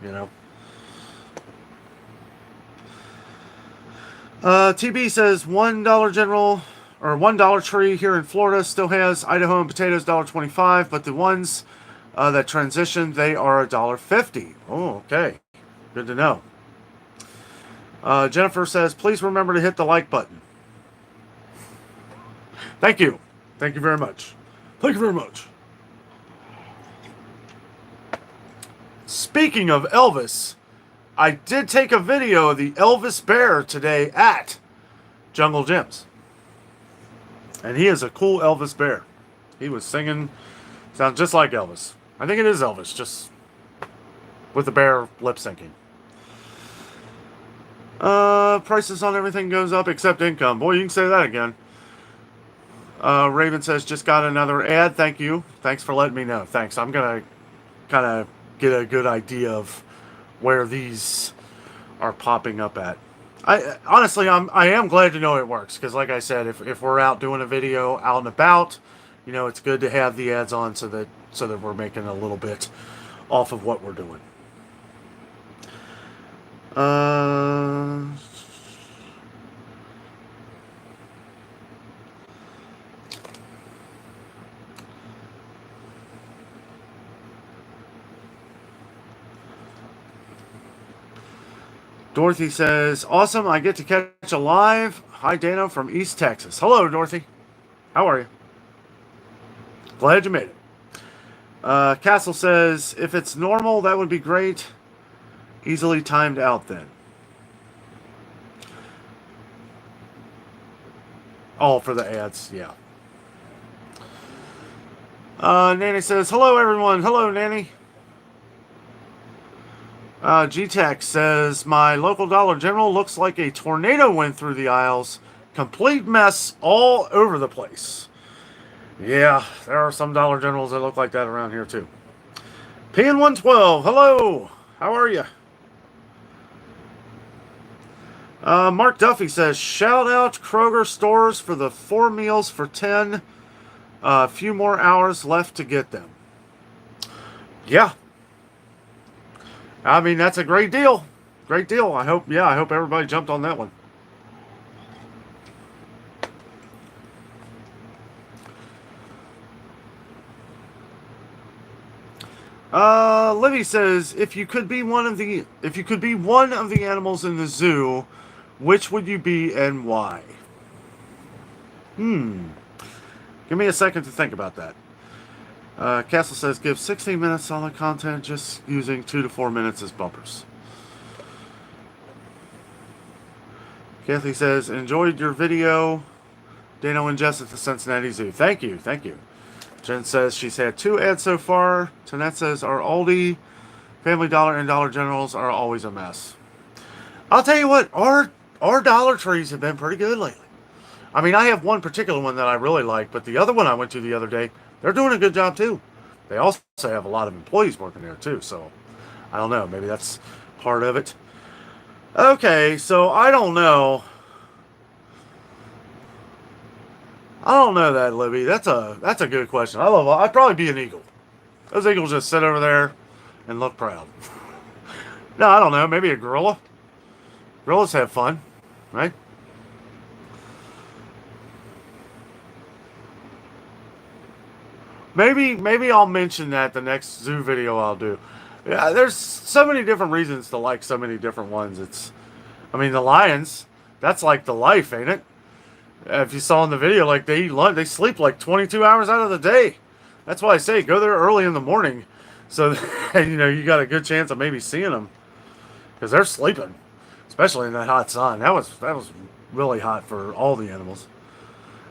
TB says $1 General or $1 Tree here in Florida still has Idaho and potatoes $1.25, but the ones that transitioned, they are $1.50. Oh, okay, good to know. Jennifer says, please remember to hit the like button. Thank you. Thank you very much. Thank you very much. Speaking of Elvis, I did take a video of the Elvis Bear today at Jungle Gyms. And he is a cool Elvis Bear. He was singing, sounds just like Elvis. I think it is Elvis, just with the bear lip syncing. Prices on everything goes up except income. Boy, you can say that again. Raven says, just got another ad. Thank you. Thanks for letting me know. Thanks. I'm going to kind of get a good idea of where these are popping up at. I am glad to know it works, because like I said, if we're out doing a video out and about, it's good to have the ads on so that we're making a little bit off of what we're doing. Dorothy says, awesome, I get to catch a live. Hi, Danno from East Texas. Hello, Dorothy. How are you? Glad you made it. Castle says, if it's normal, that would be great. Easily timed out then. All for the ads, yeah. Nanny says, hello, everyone. Hello, Nanny. G-Tech says, my local Dollar General looks like a tornado went through the aisles. Complete mess all over the place. Yeah, there are some Dollar Generals that look like that around here too. PN112, hello. How are you? Mark Duffy says, shout out Kroger stores for the 4 meals for 10. A few more hours left to get them. Yeah. I mean, that's a great deal. Great deal. I hope everybody jumped on that one. Libby says, if you could be one of the animals in the zoo, which would you be and why? Give me a second to think about that. Castle says, give 16 minutes solid content, just using 2 to 4 minutes as bumpers. Kathy says, enjoyed your video. Danno and Jess at the Cincinnati Zoo. Thank you. Jen says she's had 2 ads so far. Tonette says, our Aldi, Family Dollar, and Dollar Generals are always a mess. I'll tell you what, our Dollar Trees have been pretty good lately. I mean, I have one particular one that I really like, but the other one I went to the other day, they're doing a good job too. They also have a lot of employees working there too, so I don't know. Maybe that's part of it. Okay, so I don't know. I don't know that, Libby. That's a good question. I'd probably be an eagle. Those eagles just sit over there and look proud. No, I don't know. Maybe a gorilla. Gorillas have fun, right? Maybe I'll mention that the next zoo video I'll do. Yeah, there's so many different reasons to like so many different ones. The lions, that's like the life, ain't it? If you saw in the video, like they eat lunch, they sleep like 22 hours out of the day. That's why I say go there early in the morning, so that, you got a good chance of maybe seeing them, because they're sleeping, especially in that hot sun. That was really hot for all the animals.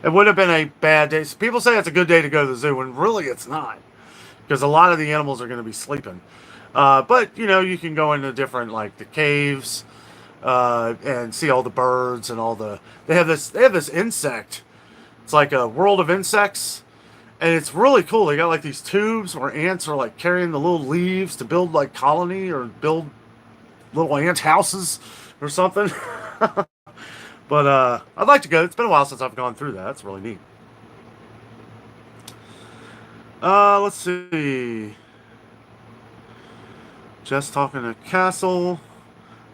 It would have been a bad day. People say it's a good day to go to the zoo, when really it's not, because a lot of the animals are going to be sleeping. But you can go into different, like the caves, and see all the birds and all the. They have this insect. It's like a world of insects, and it's really cool. They got like these tubes where ants are like carrying the little leaves to build like colony or build little ant houses or something. But I'd like to go. It's been a while since I've gone through that. That's really neat. Let's see. Just talking to Castle.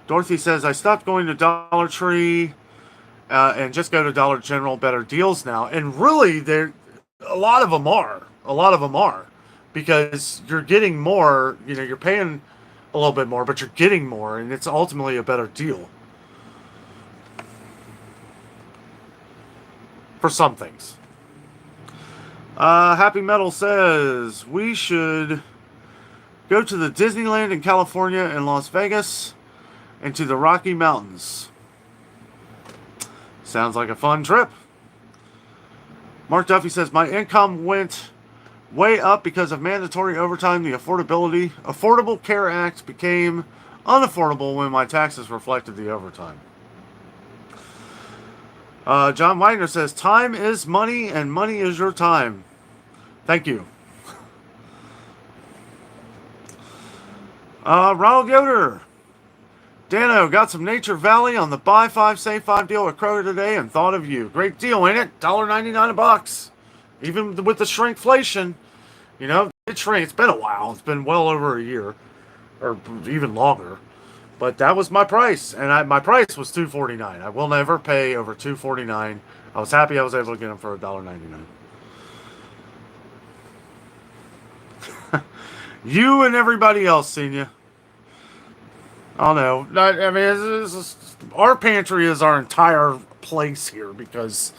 Dorothy says, I stopped going to Dollar Tree and just go to Dollar General. Better deals now. And really, a lot of them are. A lot of them are. Because you're getting more. You know, you're paying a little bit more, but you're getting more. And it's ultimately a better deal. For some things. Happy Metal says, we should go to the Disneyland in California and Las Vegas and to the Rocky Mountains. Sounds like a fun trip. Mark Duffy says, my income went way up because of mandatory overtime. The Affordable Care Act became unaffordable when my taxes reflected the overtime. John Wagner says, time is money and money is your time. Thank you. Ronald Yoder. Danno, got some Nature Valley on the buy 5, save 5 deal at Kroger today and thought of you. Great deal, ain't it? $1.99 a box. Even with the shrinkflation, you know, it shrank. It's been a while. It's been well over a year or even longer. But that was my price, and my price was $2.49. I will never pay over $2.49. I was happy I was able to get them for $1.99. You and everybody else, senior. Oh no, I mean, our pantry is our entire place here because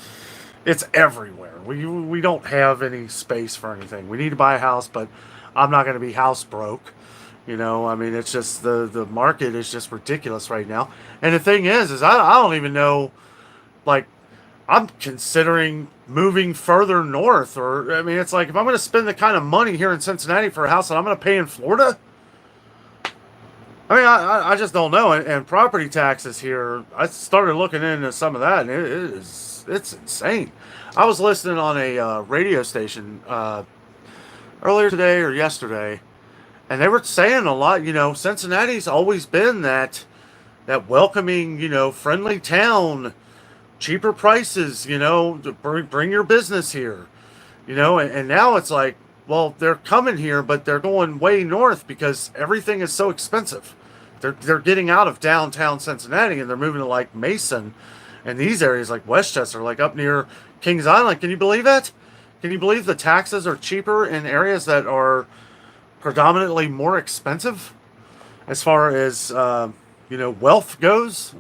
it's everywhere. We don't have any space for anything. We need to buy a house, but I'm not going to be house broke. You know, I mean, it's just the market is just ridiculous right now. And the thing is I don't even know, like, I'm considering moving further north. Or, I mean, it's like, if I'm going to spend the kind of money here in Cincinnati for a house that I'm going to pay in Florida, I mean, I just don't know. And property taxes here, I started looking into some of that, and it's insane. I was listening on a radio station earlier today or yesterday, and they were saying a lot, you know, Cincinnati's always been that welcoming, you know, friendly town, cheaper prices, you know, to bring your business here, you know, and now it's like, well, they're coming here, but they're going way north because everything is so expensive. They're getting out of downtown Cincinnati and they're moving to like Mason and these areas like Westchester, like up near Kings Island. Can you believe that? Can you believe the taxes are cheaper in areas that are predominantly more expensive as far as, you know, wealth goes?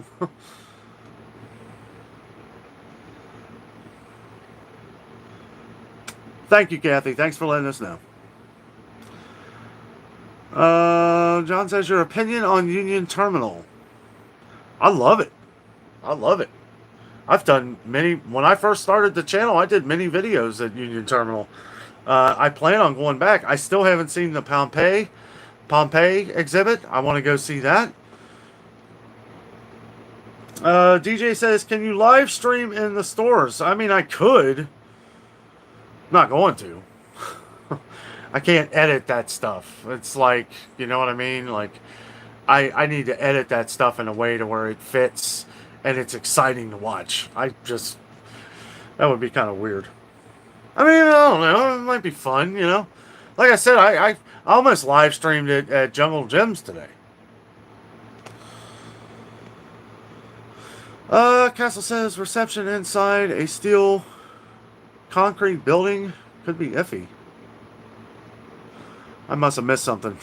Thank you, Kathy. Thanks for letting us know. John says, your opinion on Union Terminal. I love it. I love it. I've done many, when I first started the channel, I did many videos at Union Terminal. I plan on going back. I still haven't seen the Pompeii exhibit. I want to go see that. DJ says, can you live stream in the stores? I mean, I could. I'm not going to. I can't edit that stuff. It's like, you know what I mean? Like, I need to edit that stuff in a way to where it fits and it's exciting to watch. That would be kind of weird. I mean, I don't know. It might be fun, you know? Like I said, I almost live streamed it at Jungle Gyms today. Castle says, reception inside a steel concrete building could be iffy. I must have missed something.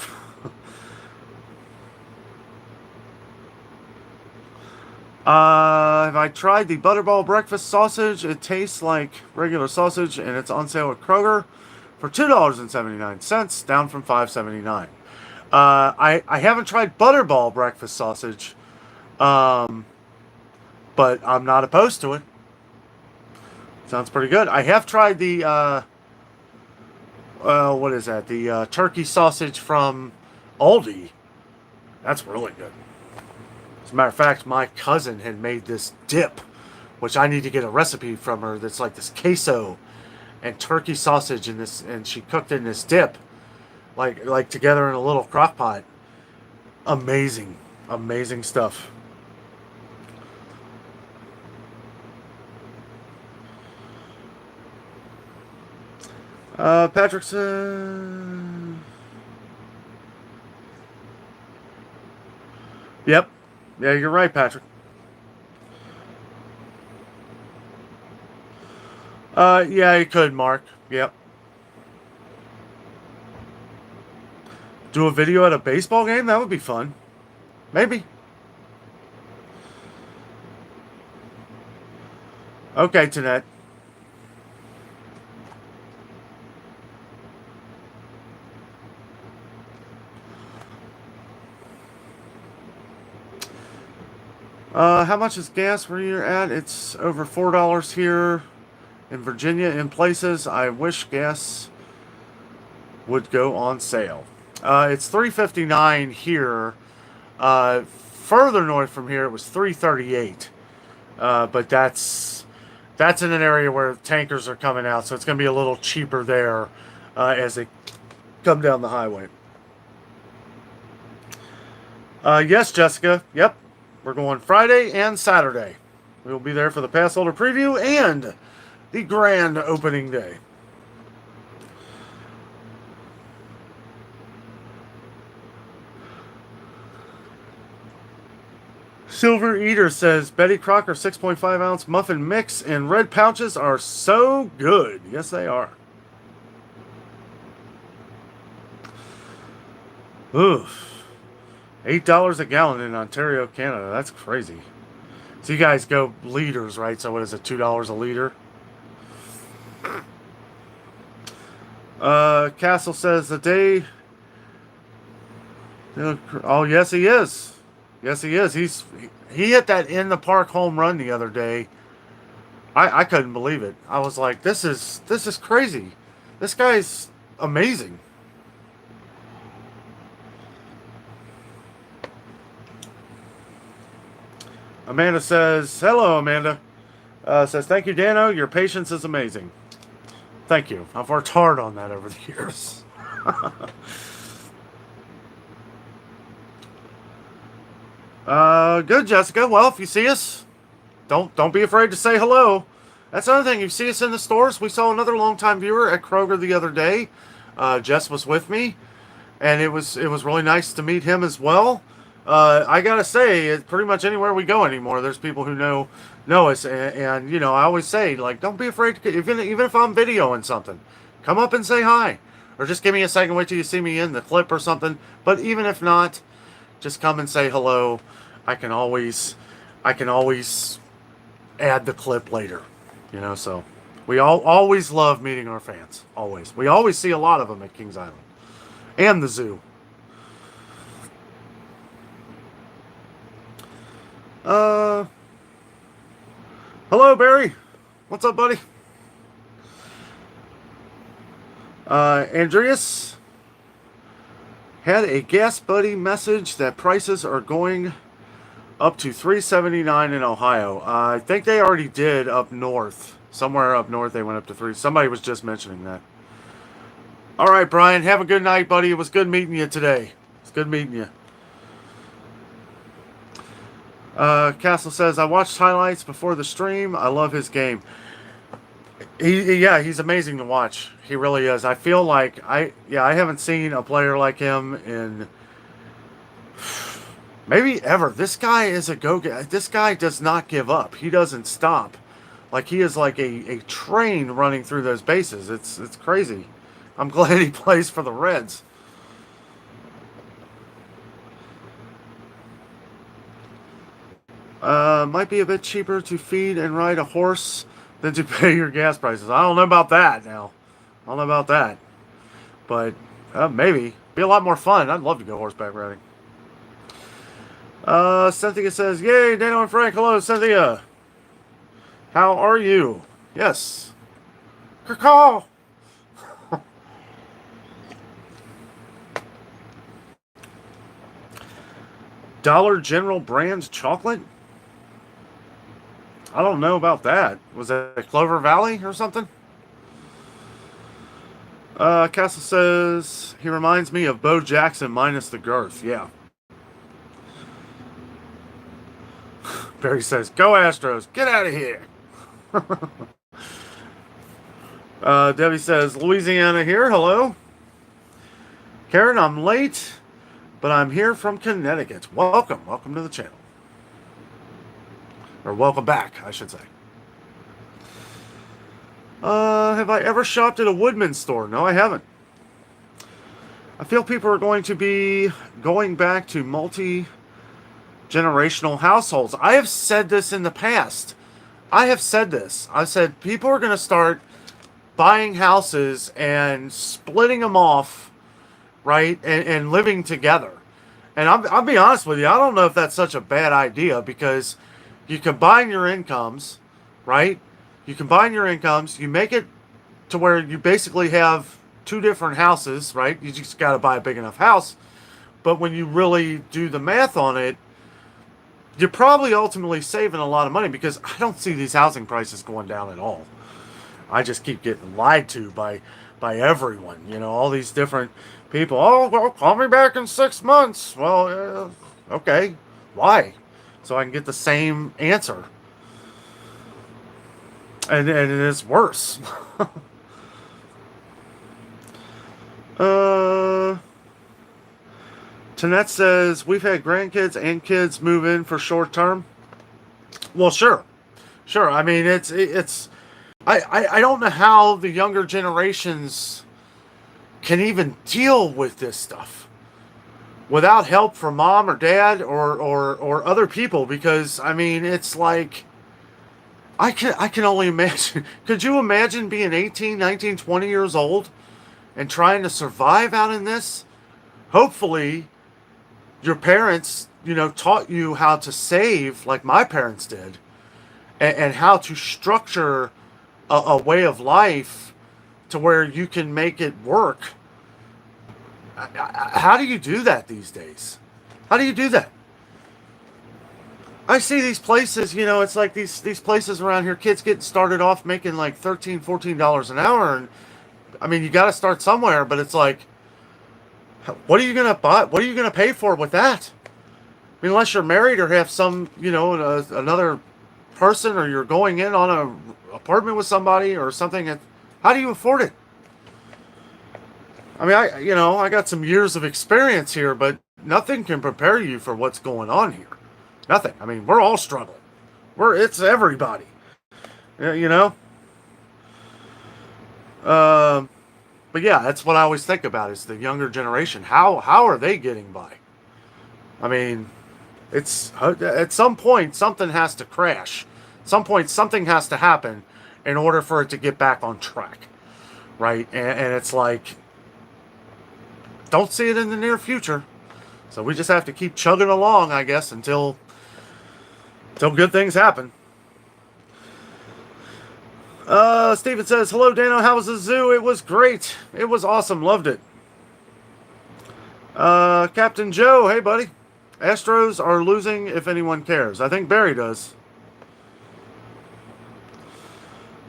Have I tried the Butterball breakfast sausage? It tastes like regular sausage, and it's on sale at Kroger for $2.79, down from $5.79. I haven't tried Butterball breakfast sausage, but I'm not opposed to it. Sounds pretty good. I have tried the what is that? The turkey sausage from Aldi. That's really good. As a matter of fact, my cousin had made this dip, which I need to get a recipe from her. That's like this queso and turkey sausage in this, and she cooked it in this dip, like together in a little crock pot. Amazing, amazing stuff. Patrick said, "Yep, yeah, you're right, Patrick." Yeah, you could, Mark. Yep. Do a video at a baseball game? That would be fun. Maybe. Okay, Tanette. How much is gas where you're at? It's over $4 here in Virginia in places. I wish gas would go on sale. It's $3.59 here. Further north from here, it was $3.38. But that's in an area where tankers are coming out, so it's going to be a little cheaper there as they come down the highway. Yes, Jessica. Yep. We're going Friday and Saturday. We will be there for the pass holder preview and the grand opening day. Silver Eater says Betty Crocker 6.5 ounce muffin mix and red pouches are so good. Yes, they are. Oof. $8 a gallon in Ontario, Canada. That's crazy. So you guys go liters, right? So what is it, $2 a liter? Castle says the day. Oh, yes, he is. Yes, he is. He hit that in the park home run the other day. I couldn't believe it. I was like, this is crazy. This guy's amazing. Amanda says, hello, Amanda. Says, thank you, Danno. Your patience is amazing. Thank you. I've worked hard on that over the years. Good, Jessica. Well, if you see us, don't be afraid to say hello. That's another thing. You see us in the stores. We saw another longtime viewer at Kroger the other day. Jess was with me, and it was really nice to meet him as well. I gotta say, it's pretty much anywhere we go anymore, there's people who know us, and you know, I always say, like, don't be afraid to, even if I'm videoing something, come up and say hi, or just give me a second, wait till you see me in the clip or something. But even if not, just come and say hello. I can always add the clip later, you know. So we always love meeting our fans. Always, we always see a lot of them at Kings Island and the zoo. Hello, Barry. What's up, buddy? Andreas had a gas buddy message that prices are going up to $3.79 in Ohio. I think they already did up north. Somewhere up north they went up to $3. Somebody was just mentioning that. All right, Brian. Have a good night, buddy. It was good meeting you today. It's good meeting you. Castle says, I watched highlights before the stream. I love his game. He's amazing to watch. He really is. I feel like I haven't seen a player like him in maybe ever. This guy is a go-getter. This guy does not give up. He doesn't stop. Like, he is like a train running through those bases. It's crazy. I'm glad he plays for the Reds. Might be a bit cheaper to feed and ride a horse than to pay your gas prices. I don't know about that now. I don't know about that. But maybe. Be a lot more fun. I'd love to go horseback riding. Cynthia says, yay, Danno and Frank. Hello, Cynthia. How are you? Yes. Caw. Dollar General brand chocolate? I don't know about that. Was that Clover Valley or something? Castle says he reminds me of Bo Jackson minus the girth. Yeah. Barry says, "Go Astros! Get out of here!" Debbie says, "Louisiana here. Hello, Karen. I'm late, but I'm here from Connecticut. Welcome, welcome to the channel, or welcome back, I should say." Have I ever shopped at a Woodman store? No, I haven't. I feel people are going to be going back to multi-generational households. I have said this in the past. I said people are going to start buying houses and splitting them off, right, and living together. And I'll be honest with you, I don't know if that's such a bad idea, because you combine your incomes, right? You combine your incomes, you make it to where you basically have two different houses, right? You just got to buy a big enough house. But when you really do the math on it, you're probably ultimately saving a lot of money, because I don't see these housing prices going down at all. I just keep getting lied to by everyone. You know, all these different people. "Oh, well, call me back in 6 months." Well, okay. Why? So I can get the same answer. And it is worse. Tanette says, "We've had grandkids and kids move in for short term." Well, sure. I mean, I don't know how the younger generations can even deal with this stuff without help from mom or dad or other people, because I mean, it's like, I can only imagine. Could you imagine being 18, 19, 20 years old and trying to survive out in this? Hopefully your parents, taught you how to save like my parents did, and how to structure a way of life to where you can make it work. How do you do that these days? How do you do that? I see these places, it's like these places around here, kids getting started off making like $13, $14 an hour. And I mean, you got to start somewhere, but it's like, what are you going to buy? What are you going to pay for with that? I mean, unless you're married or have some, another person, or you're going in on a apartment with somebody or something. How do you afford it? I mean, I got some years of experience here, but nothing can prepare you for what's going on here. Nothing. I mean, we're all struggling. It's everybody. But yeah, that's what I always think about, is the younger generation. How are they getting by? I mean, it's at some point something has to crash. At some point something has to happen in order for it to get back on track, right? And it's like, don't see it in the near future. So we just have to keep chugging along, I guess, until good things happen. Steven says, "Hello, Danno. How was the zoo?" It was great. It was awesome. Loved it. Captain Joe, hey, buddy. Astros are losing, if anyone cares. I think Barry does.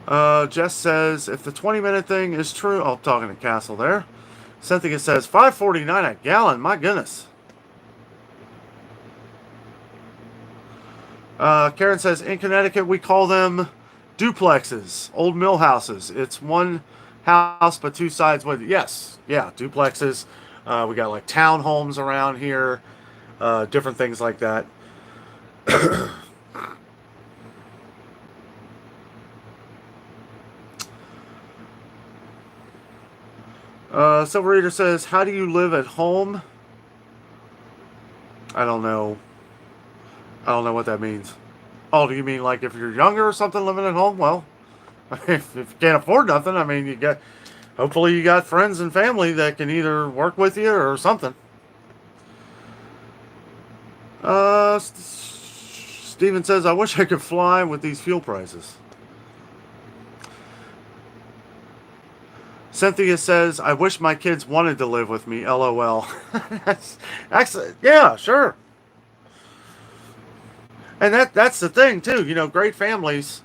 Jess says, "If the 20-minute thing is true..." Oh, talking to Castle there. Cynthia says, $5.49 a gallon. My goodness. Karen says, "In Connecticut, we call them duplexes, old mill houses. It's one house, but two sides with..." Yes. Yeah, duplexes. We got like townhomes around here. Different things like that. Silver Eater says, "How do you live at home?" I don't know. I don't know what that means. Oh, do you mean like if you're younger or something living at home? Well, if you can't afford nothing, I mean, hopefully you got friends and family that can either work with you or something. Steven says, "I wish I could fly with these fuel prices." Cynthia says, "I wish my kids wanted to live with me. LOL." That's excellent. Yeah, sure. And that's the thing too. Great families.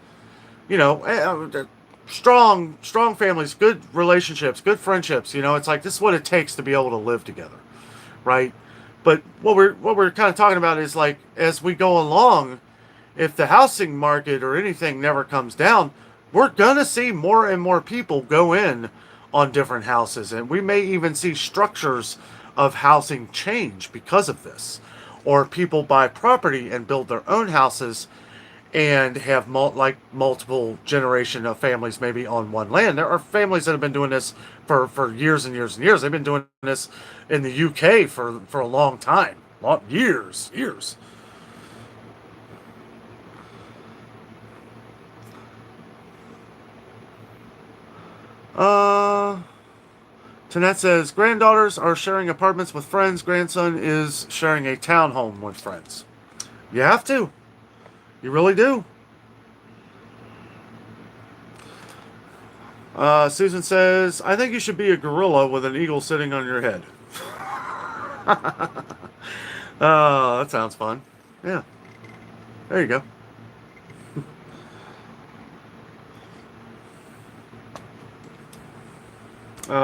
You know, strong families, good relationships, good friendships. It's like this is what it takes to be able to live together, right? But what we're kind of talking about is like as we go along, if the housing market or anything never comes down, we're gonna see more and more people go in on different houses, and we may even see structures of housing change because of this, or people buy property and build their own houses and have multiple generation of families maybe on one land. There are families that have been doing this for years and years and years. They've been doing this in the UK for a long time, years. Uh, Tanette says granddaughters are sharing apartments with friends. Grandson is sharing a townhome with friends. You have to. You really do. Susan says, I think you should be a gorilla with an eagle sitting on your head. Oh, that sounds fun. Yeah. There you go.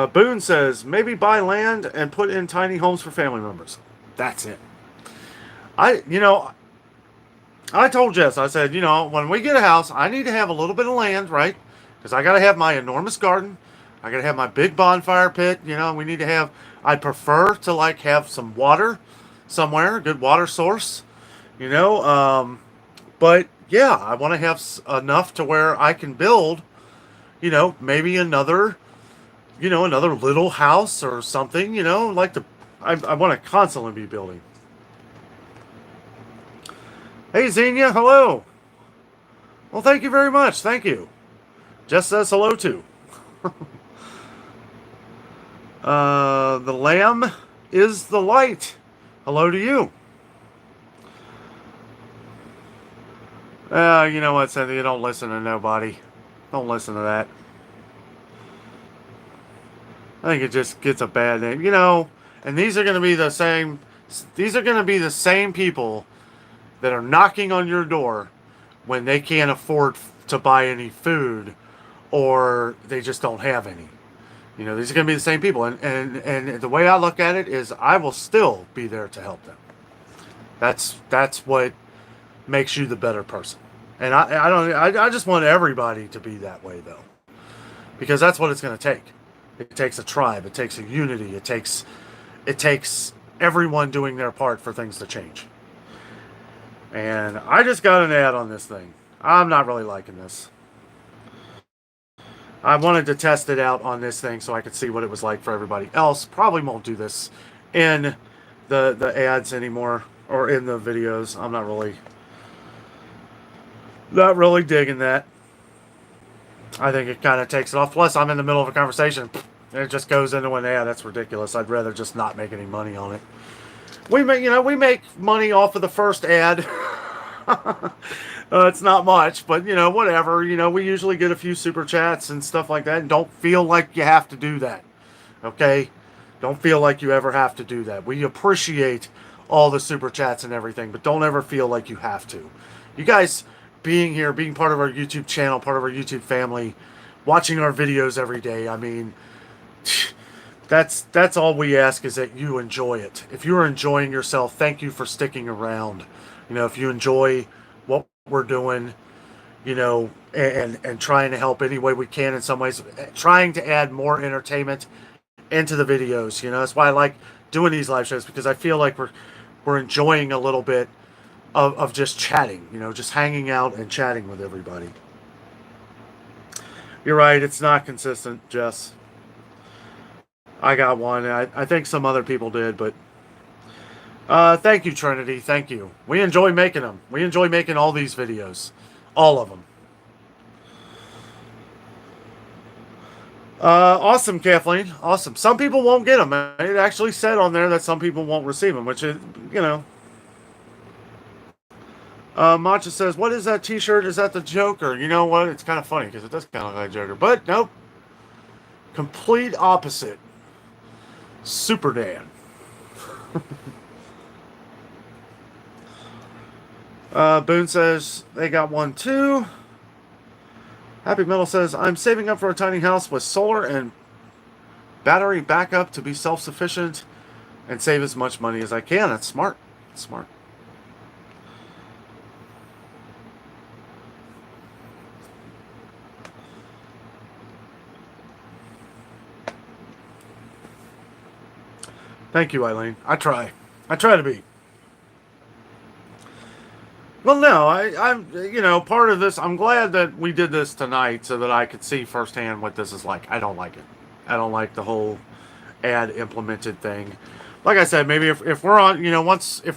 Boone says, maybe buy land and put in tiny homes for family members. That's it. I, you know, I told Jess, I said, when we get a house, I need to have a little bit of land, right? Because I got to have my enormous garden. I got to have my big bonfire pit. We need to have, I prefer to like have some water somewhere, a good water source, you know. But yeah, I want to have enough to where I can build, maybe another little house or something, I want to constantly be building. Hey, Xenia, hello. Well, thank you very much. Thank you. Jess says hello too. The lamb is the light. Hello to you. You know what, Cynthia? Don't listen to nobody. Don't listen to that. I think it just gets a bad name. And these are going to be the same. These are going to be the same people that are knocking on your door when they can't afford to buy any food or they just don't have any. These are going to be the same people. And the way I look at it is I will still be there to help them. That's what makes you the better person. And I just want everybody to be that way though. Because that's what it's going to take. It takes a tribe, it takes a unity, it takes everyone doing their part for things to change. And I just got an ad on this thing. I'm not really liking this. I wanted to test it out on this thing so I could see what it was like for everybody else. Probably won't do this in the ads anymore or in the videos. I'm not really digging that. I think it kind of takes it off. Plus, I'm in the middle of a conversation. And it just goes into an ad. That's ridiculous. I'd rather just not make any money on it. We make money off of the first ad. It's not much, but whatever. We usually get a few super chats and stuff like that. And don't feel like you have to do that. Okay? Don't feel like you ever have to do that. We appreciate all the super chats and everything, but don't ever feel like you have to. You guys being here, being part of our YouTube channel, part of our YouTube family, watching our videos every day. I mean, that's all we ask is that you enjoy it. If you're enjoying yourself, thank you for sticking around. If you enjoy what we're doing, and trying to help any way we can in some ways, trying to add more entertainment into the videos. That's why I like doing these live shows, because I feel like we're enjoying a little bit of just chatting, just hanging out and chatting with everybody. You're right, it's not consistent, Jess. I got one. I think some other people did, but thank you, Trinity. Thank you. We enjoy making them. We enjoy making all these videos. All of them. Awesome, Kathleen. Awesome. Some people won't get them. It actually said on there that some people won't receive them, which is, Matcha says, what is that t-shirt? Is that the Joker? You know what? It's kind of funny because it does kind of look like Joker. But nope. Complete opposite. Super Dan. Boone says they got one too. Happy Metal says, I'm saving up for a tiny house with solar and battery backup to be self-sufficient and save as much money as I can. That's smart. That's smart. Thank you, Eileen. I try. I try to be. Well, no, I'm, part of this. I'm glad that we did this tonight so that I could see firsthand what this is like. I don't like it. I don't like the whole ad implemented thing. Like I said, maybe if we're on, if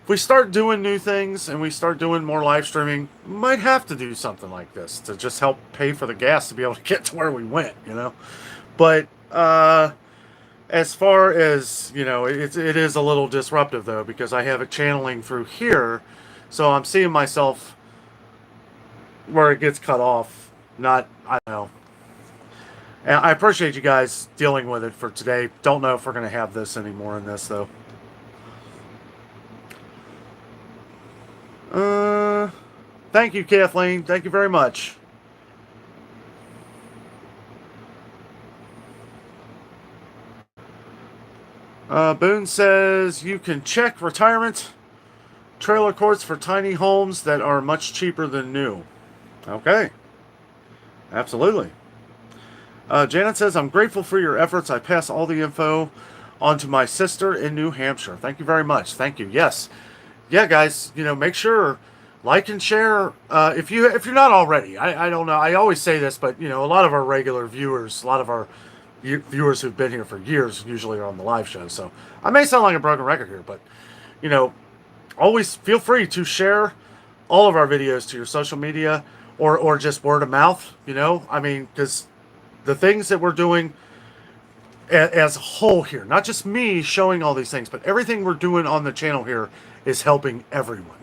we start doing new things and we start doing more live streaming, we might have to do something like this to just help pay for the gas to be able to get to where we went. But as far as it is a little disruptive though because I have it channeling through here, so I'm seeing myself where it gets cut off. Not, I don't know. And I appreciate you guys dealing with it for today. Don't know if we're going to have this anymore in this, though. Thank you, Kathleen. Thank you very much. Boone says you can check retirement trailer courts for tiny homes that are much cheaper than new. Okay. Absolutely. Janet says, I'm grateful for your efforts. I pass all the info on to my sister in New Hampshire. Thank you very much. Thank you. Yes. Yeah, guys, make sure, like and share. If you're not already, I don't know. I always say this, but, a lot of our regular viewers, a lot of our viewers who've been here for years usually are on the live show. So I may sound like a broken record here, but, always feel free to share all of our videos to your social media or just word of mouth, because the things that we're doing as a whole here, not just me showing all these things, but everything we're doing on the channel here is helping everyone.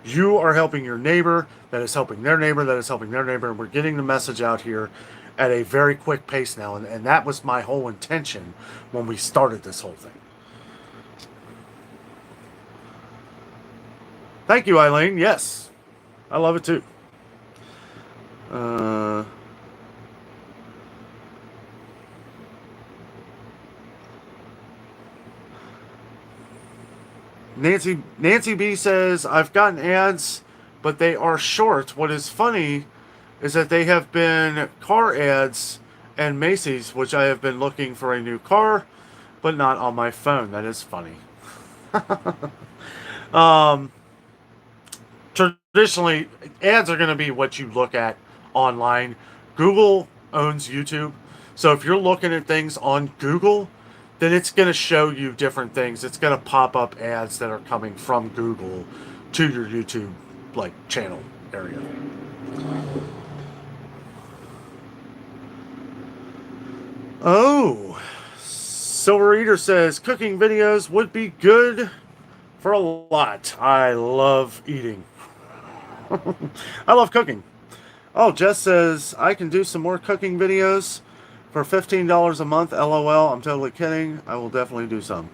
You are helping your neighbor, that is helping their neighbor, that is helping their neighbor, and we're getting the message out here at a very quick pace now, and that was my whole intention when we started this whole thing. Thank you, Eileen. Yes, I love it too. Nancy B says, I've gotten ads, but they are short. What is funny is that they have been car ads and Macy's, which I have been looking for a new car, but not on my phone. That is funny. Traditionally, ads are going to be what you look at online. Google owns YouTube. So if you're looking at things on Google, then it's going to show you different things. It's going to pop up ads that are coming from Google to your YouTube channel area. Oh, Silver Eater says cooking videos would be good for a lot. I love eating. I love cooking. Oh, Jess says I can do some more cooking videos for $15 a month. LOL. I'm totally kidding. I will definitely do some.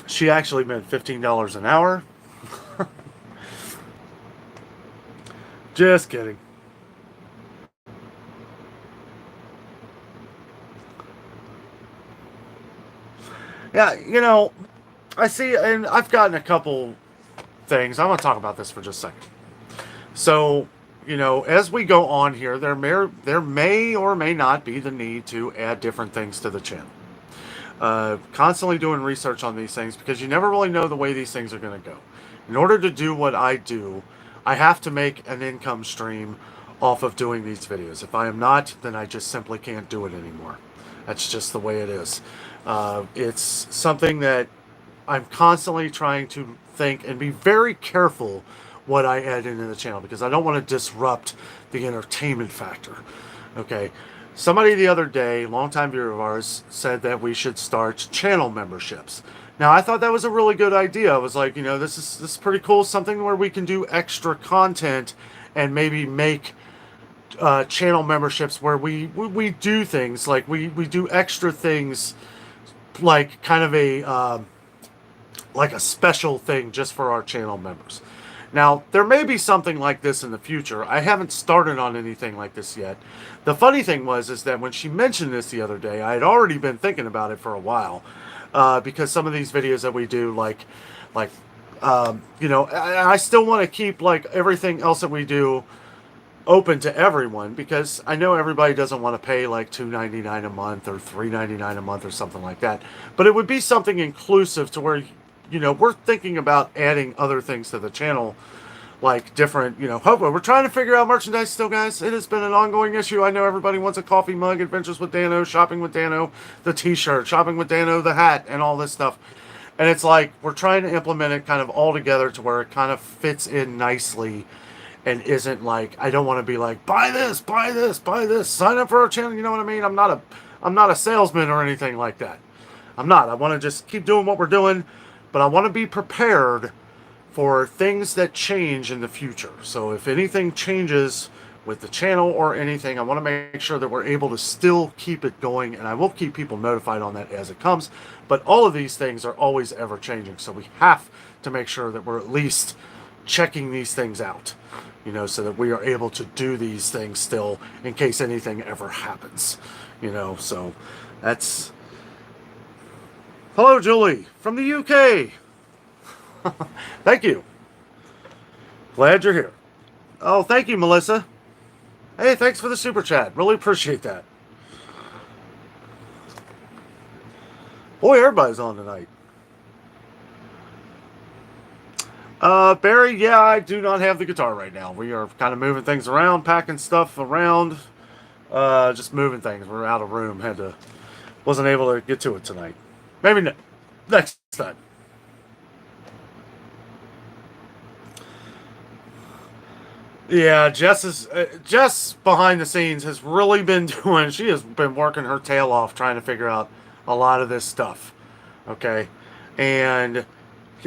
She actually meant $15 an hour. Just kidding. Yeah, I see, and I've gotten a couple things. I'm going to talk about this for just a second. So, as we go on here, there may or may not be the need to add different things to the channel. Constantly doing research on these things because you never really know the way these things are going to go. In order to do what I do, I have to make an income stream off of doing these videos. If I am not, then I just simply can't do it anymore. That's just the way it is. It's something that I'm constantly trying to think and be very careful what I add into the channel because I don't want to disrupt the entertainment factor. Okay. Somebody the other day, longtime viewer of ours, said that we should start channel memberships. Now, I thought that was a really good idea. I was like, this is pretty cool. Something where we can do extra content and maybe make channel memberships where we do things like we do extra things like kind of a like a special thing just for our channel members. Now, there may be something like this in the future. I haven't started on anything like this yet. The funny thing is that when she mentioned this the other day, I had already been thinking about it for a while, because some of these videos that we do, like, you know, I still want to keep like everything else that we do open to everyone, because I know everybody doesn't want to pay like $2.99 a month or $3.99 a month or something like that. But it would be something inclusive to where, you know, we're thinking about adding other things to the channel, like different, you know, hopefully we're trying to figure out merchandise still, guys. It has been an ongoing issue. I know everybody wants a coffee mug, Adventures with Danno, Shopping with Danno, the t-shirt, Shopping with Danno, the hat, and all this stuff. And it's like we're trying to implement it kind of all together to where it kind of fits in nicely and isn't like, I don't want to be like, buy this, buy this, buy this, sign up for our channel. You know what I mean? I'm not a salesman or anything like that. I'm not. I want to just keep doing what we're doing, but I want to be prepared for things that change in the future. So if anything changes with the channel or anything, I want to make sure that we're able to still keep it going, and I will keep people notified on that as it comes. But all of these things are always ever changing, so we have to make sure that we're at least checking these things out, you know, so that we are able to do these things still in case anything ever happens, you know. So that's... Hello, Julie, from the UK. Thank you. Glad you're here. Oh, thank you, Melissa. Hey, thanks for the super chat. Really appreciate that. Boy, everybody's on tonight. Barry, yeah, I do not have the guitar right now. We are kind of moving things around, packing stuff around, just moving things. We're out of room. Wasn't able to get to it tonight. Maybe next time. Yeah, Jess behind the scenes has really been doing. She has been working her tail off trying to figure out a lot of this stuff. Okay, and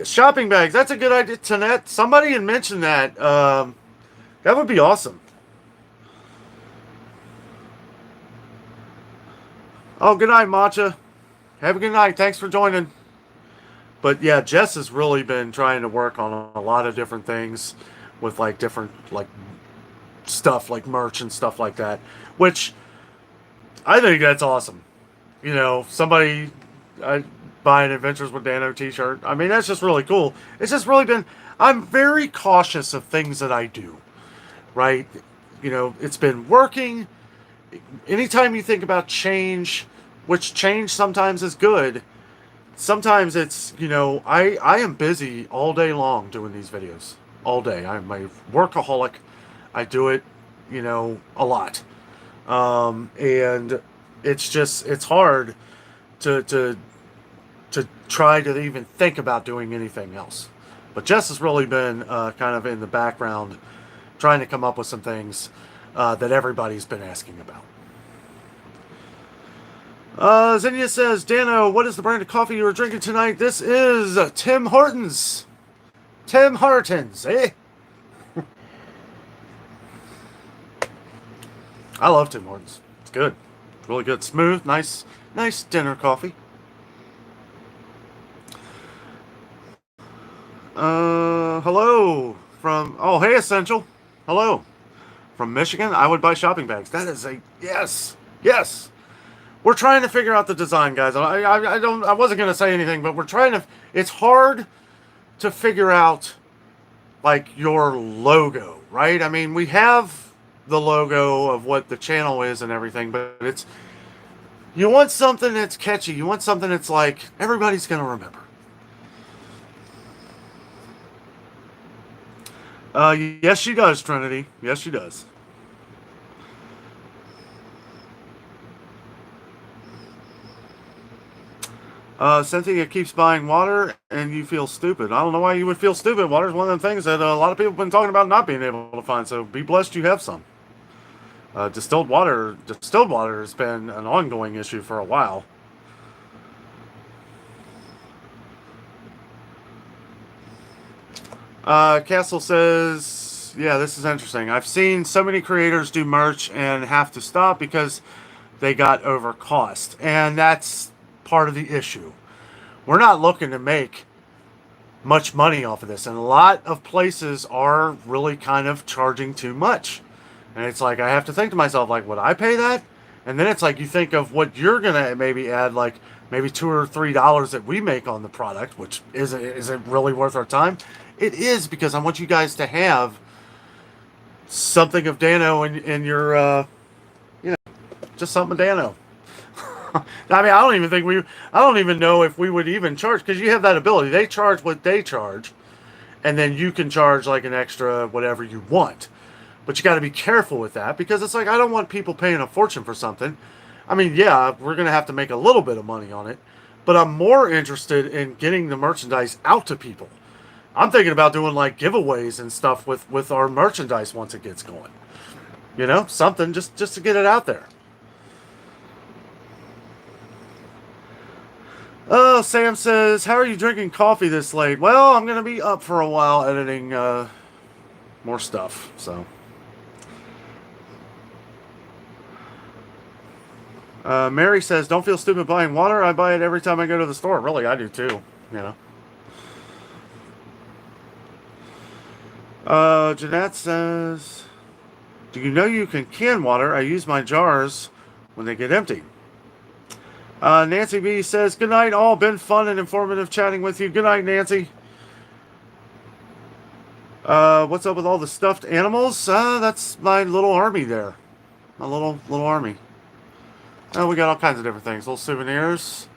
shopping bags. That's a good idea, Tanette. Somebody had mentioned that. That would be awesome. Oh, good night, Matcha. Have a good night. Thanks for joining. But yeah, Jess has really been trying to work on a lot of different things with like different like stuff like merch and stuff like that, which I think that's awesome. You know, somebody buy an Adventures with Danno t-shirt. I mean, that's just really cool. It's just really been... I'm very cautious of things that I do, right? You know, it's been working. Anytime you think about change, which change sometimes is good, sometimes it's, you know, I am busy all day long doing these videos. All day. I'm a workaholic. I do it, you know, a lot. And it's just, it's hard to try to even think about doing anything else. But Jess has really been kind of in the background trying to come up with some things that everybody's been asking about. Zinnia says, Danno, what is the brand of coffee you are drinking tonight? This is Tim Hortons. Tim Hortons, eh? I love Tim Hortons. It's good. It's really good. Smooth, nice dinner coffee. Hello from... Oh, hey, Essential. Hello. From Michigan, I would buy shopping bags. That is a... Yes. Yes. We're trying to figure out the design, guys. I wasn't going to say anything, but we're trying to... It's hard to figure out like your logo, right? I mean, we have the logo of what the channel is and everything, but it's, you want something that's catchy. You want something that's like everybody's going to remember. Yes, she does, Trinity. Yes, she does. Cynthia keeps buying water and you feel stupid. I don't know why you would feel stupid. Water is one of the things that a lot of people have been talking about not being able to find. So be blessed you have some. Distilled water has been an ongoing issue for a while. Castle says, yeah, this is interesting. I've seen so many creators do merch and have to stop because they got over cost. And that's part of the issue. We're not looking to make much money off of this, and a lot of places are really kind of charging too much. And it's like I have to think to myself, like, would I pay that? And then it's like you think of what you're gonna maybe add, like maybe $2 or $3 that we make on the product, which is it really worth our time? It is, because I want you guys to have something of Danno in your, just something of Danno. I mean, I don't even know if we would even charge, because you have that ability. They charge what they charge, and then you can charge like an extra whatever you want. But you got to be careful with that, because it's like, I don't want people paying a fortune for something. I mean, yeah, we're going to have to make a little bit of money on it, but I'm more interested in getting the merchandise out to people. I'm thinking about doing like giveaways and stuff with our merchandise once it gets going. Something just to get it out there. Oh, Sam says, how are you drinking coffee this late? Well, I'm going to be up for a while editing more stuff, so. Mary says, don't feel stupid buying water. I buy it every time I go to the store. Really, I do too, Jeanette says, do you know you can can water? I use my jars when they get empty. Nancy B says, good night all. Been fun and informative chatting with you. Good night, Nancy. What's up with all the stuffed animals? That's my little army there. My little army. We got all kinds of different things. Little souvenirs.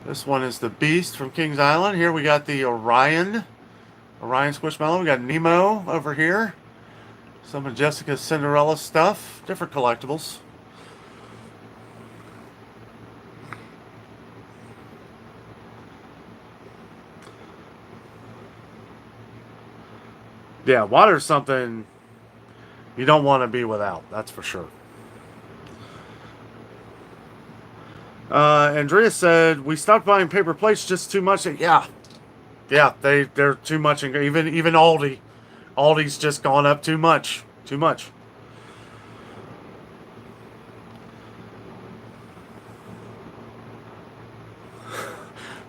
This one is the Beast from Kings Island. Here we got the Orion Squishmallow. We got Nemo over here. Some of Jessica's Cinderella stuff. Different collectibles. Yeah, water's something you don't want to be without. That's for sure. Andrea said, we stopped buying paper plates, just too much. Yeah, they're too much. Even Aldi. Aldi's just gone up too much. Too much.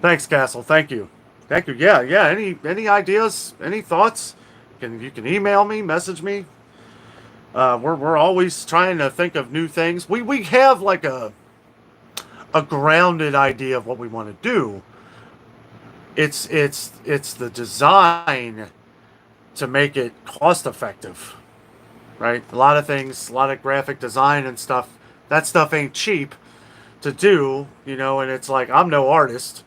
Thanks, Castle. Thank you. Yeah. Any ideas? Any thoughts? You can email me, message me. We're always trying to think of new things. We have like a grounded idea of what we want to do. It's the design to make it cost effective, right? A lot of things, a lot of graphic design and stuff. That stuff ain't cheap to do, and it's like, I'm no artist.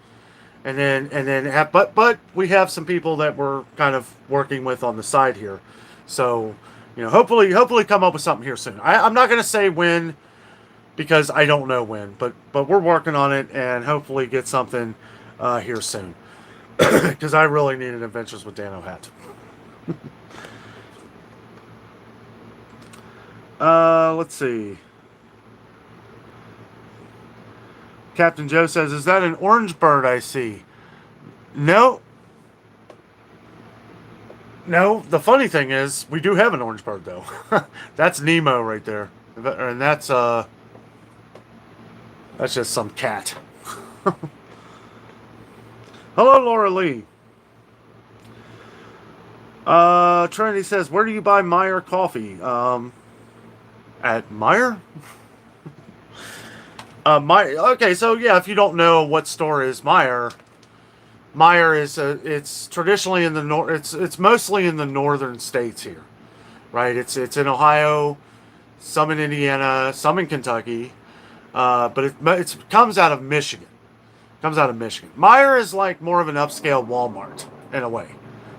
But we have some people that we're kind of working with on the side here. So, hopefully come up with something here soon. I'm not going to say when, because I don't know when, but we're working on it, and hopefully get something here soon. Because I really need an Adventures with Danno hat. Let's see. Captain Joe says, is that an orange bird I see? No. The funny thing is, we do have an orange bird, though. That's Nemo right there. And that's just some cat. Hello, Laura Lee. Trinity says, where do you buy Meyer coffee? At Meyer? Okay, so yeah, if you don't know what store is Meyer is it's traditionally in the it's mostly in the northern states here, right? It's in Ohio, some in Indiana, some in Kentucky, but it comes out of Michigan. Meyer is like more of an upscale Walmart in a way,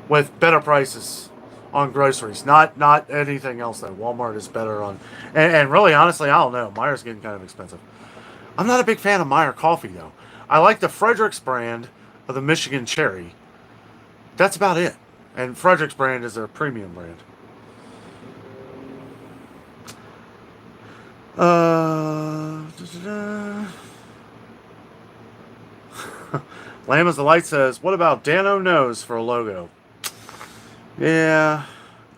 with better prices on groceries. Not anything else though. Walmart is better on, and really honestly, I don't know. Meyer's getting kind of expensive. I'm not a big fan of Meyer coffee, though. I like the Fredericks brand of the Michigan Cherry. That's about it. And Fredericks brand is their premium brand. Lamb as the Light says, what about Danno Nose for a logo? Yeah,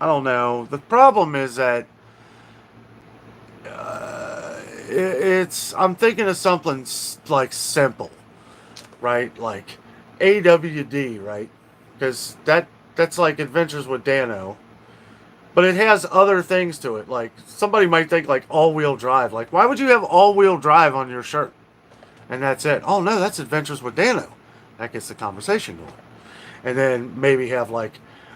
I don't know. The problem is that I'm thinking of something like simple, right? Like AWD, right? Because that's like Adventures with Danno, but it has other things to it. Like somebody might think like all-wheel drive. Like why would you have all-wheel drive on your shirt? And that's it. Oh no, that's Adventures with Danno. That gets the conversation going. And then maybe have like,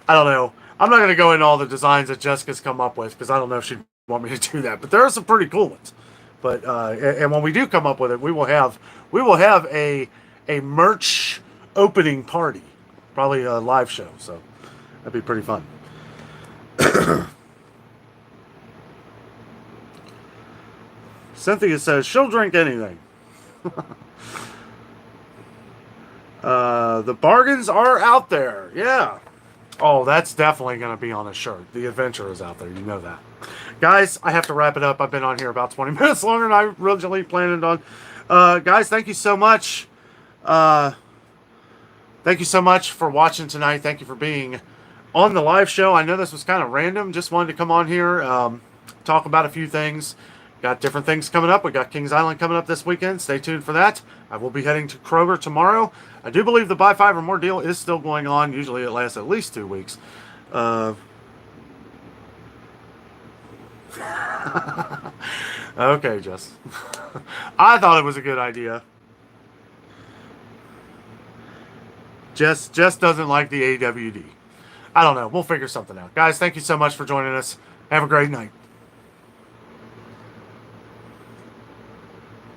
I don't know. I'm not going to go into all the designs that Jessica's come up with because I don't know if she'd want me to do that. But there are some pretty cool ones. But and when we do come up with it, we will have a merch opening party, probably a live show. So that'd be pretty fun. Cynthia says she'll drink anything. The bargains are out there. Yeah. Oh, that's definitely going to be on a shirt. The adventure is out there. You know that. Guys, I have to wrap it up. I've been on here about 20 minutes longer than I originally planned on. Guys, thank you so much. Thank you so much for watching tonight. Thank you for being on the live show. I know this was kind of random. Just wanted to come on here, talk about a few things. Got different things coming up. We got Kings Island coming up this weekend. Stay tuned for that. I will be heading to Kroger tomorrow. I do believe the buy 5 or more deal is still going on. Usually it lasts at least 2 weeks. Okay, Jess. I thought it was a good idea. Jess doesn't like the AWD. I don't know. We'll figure something out. Guys, thank you so much for joining us. Have a great night.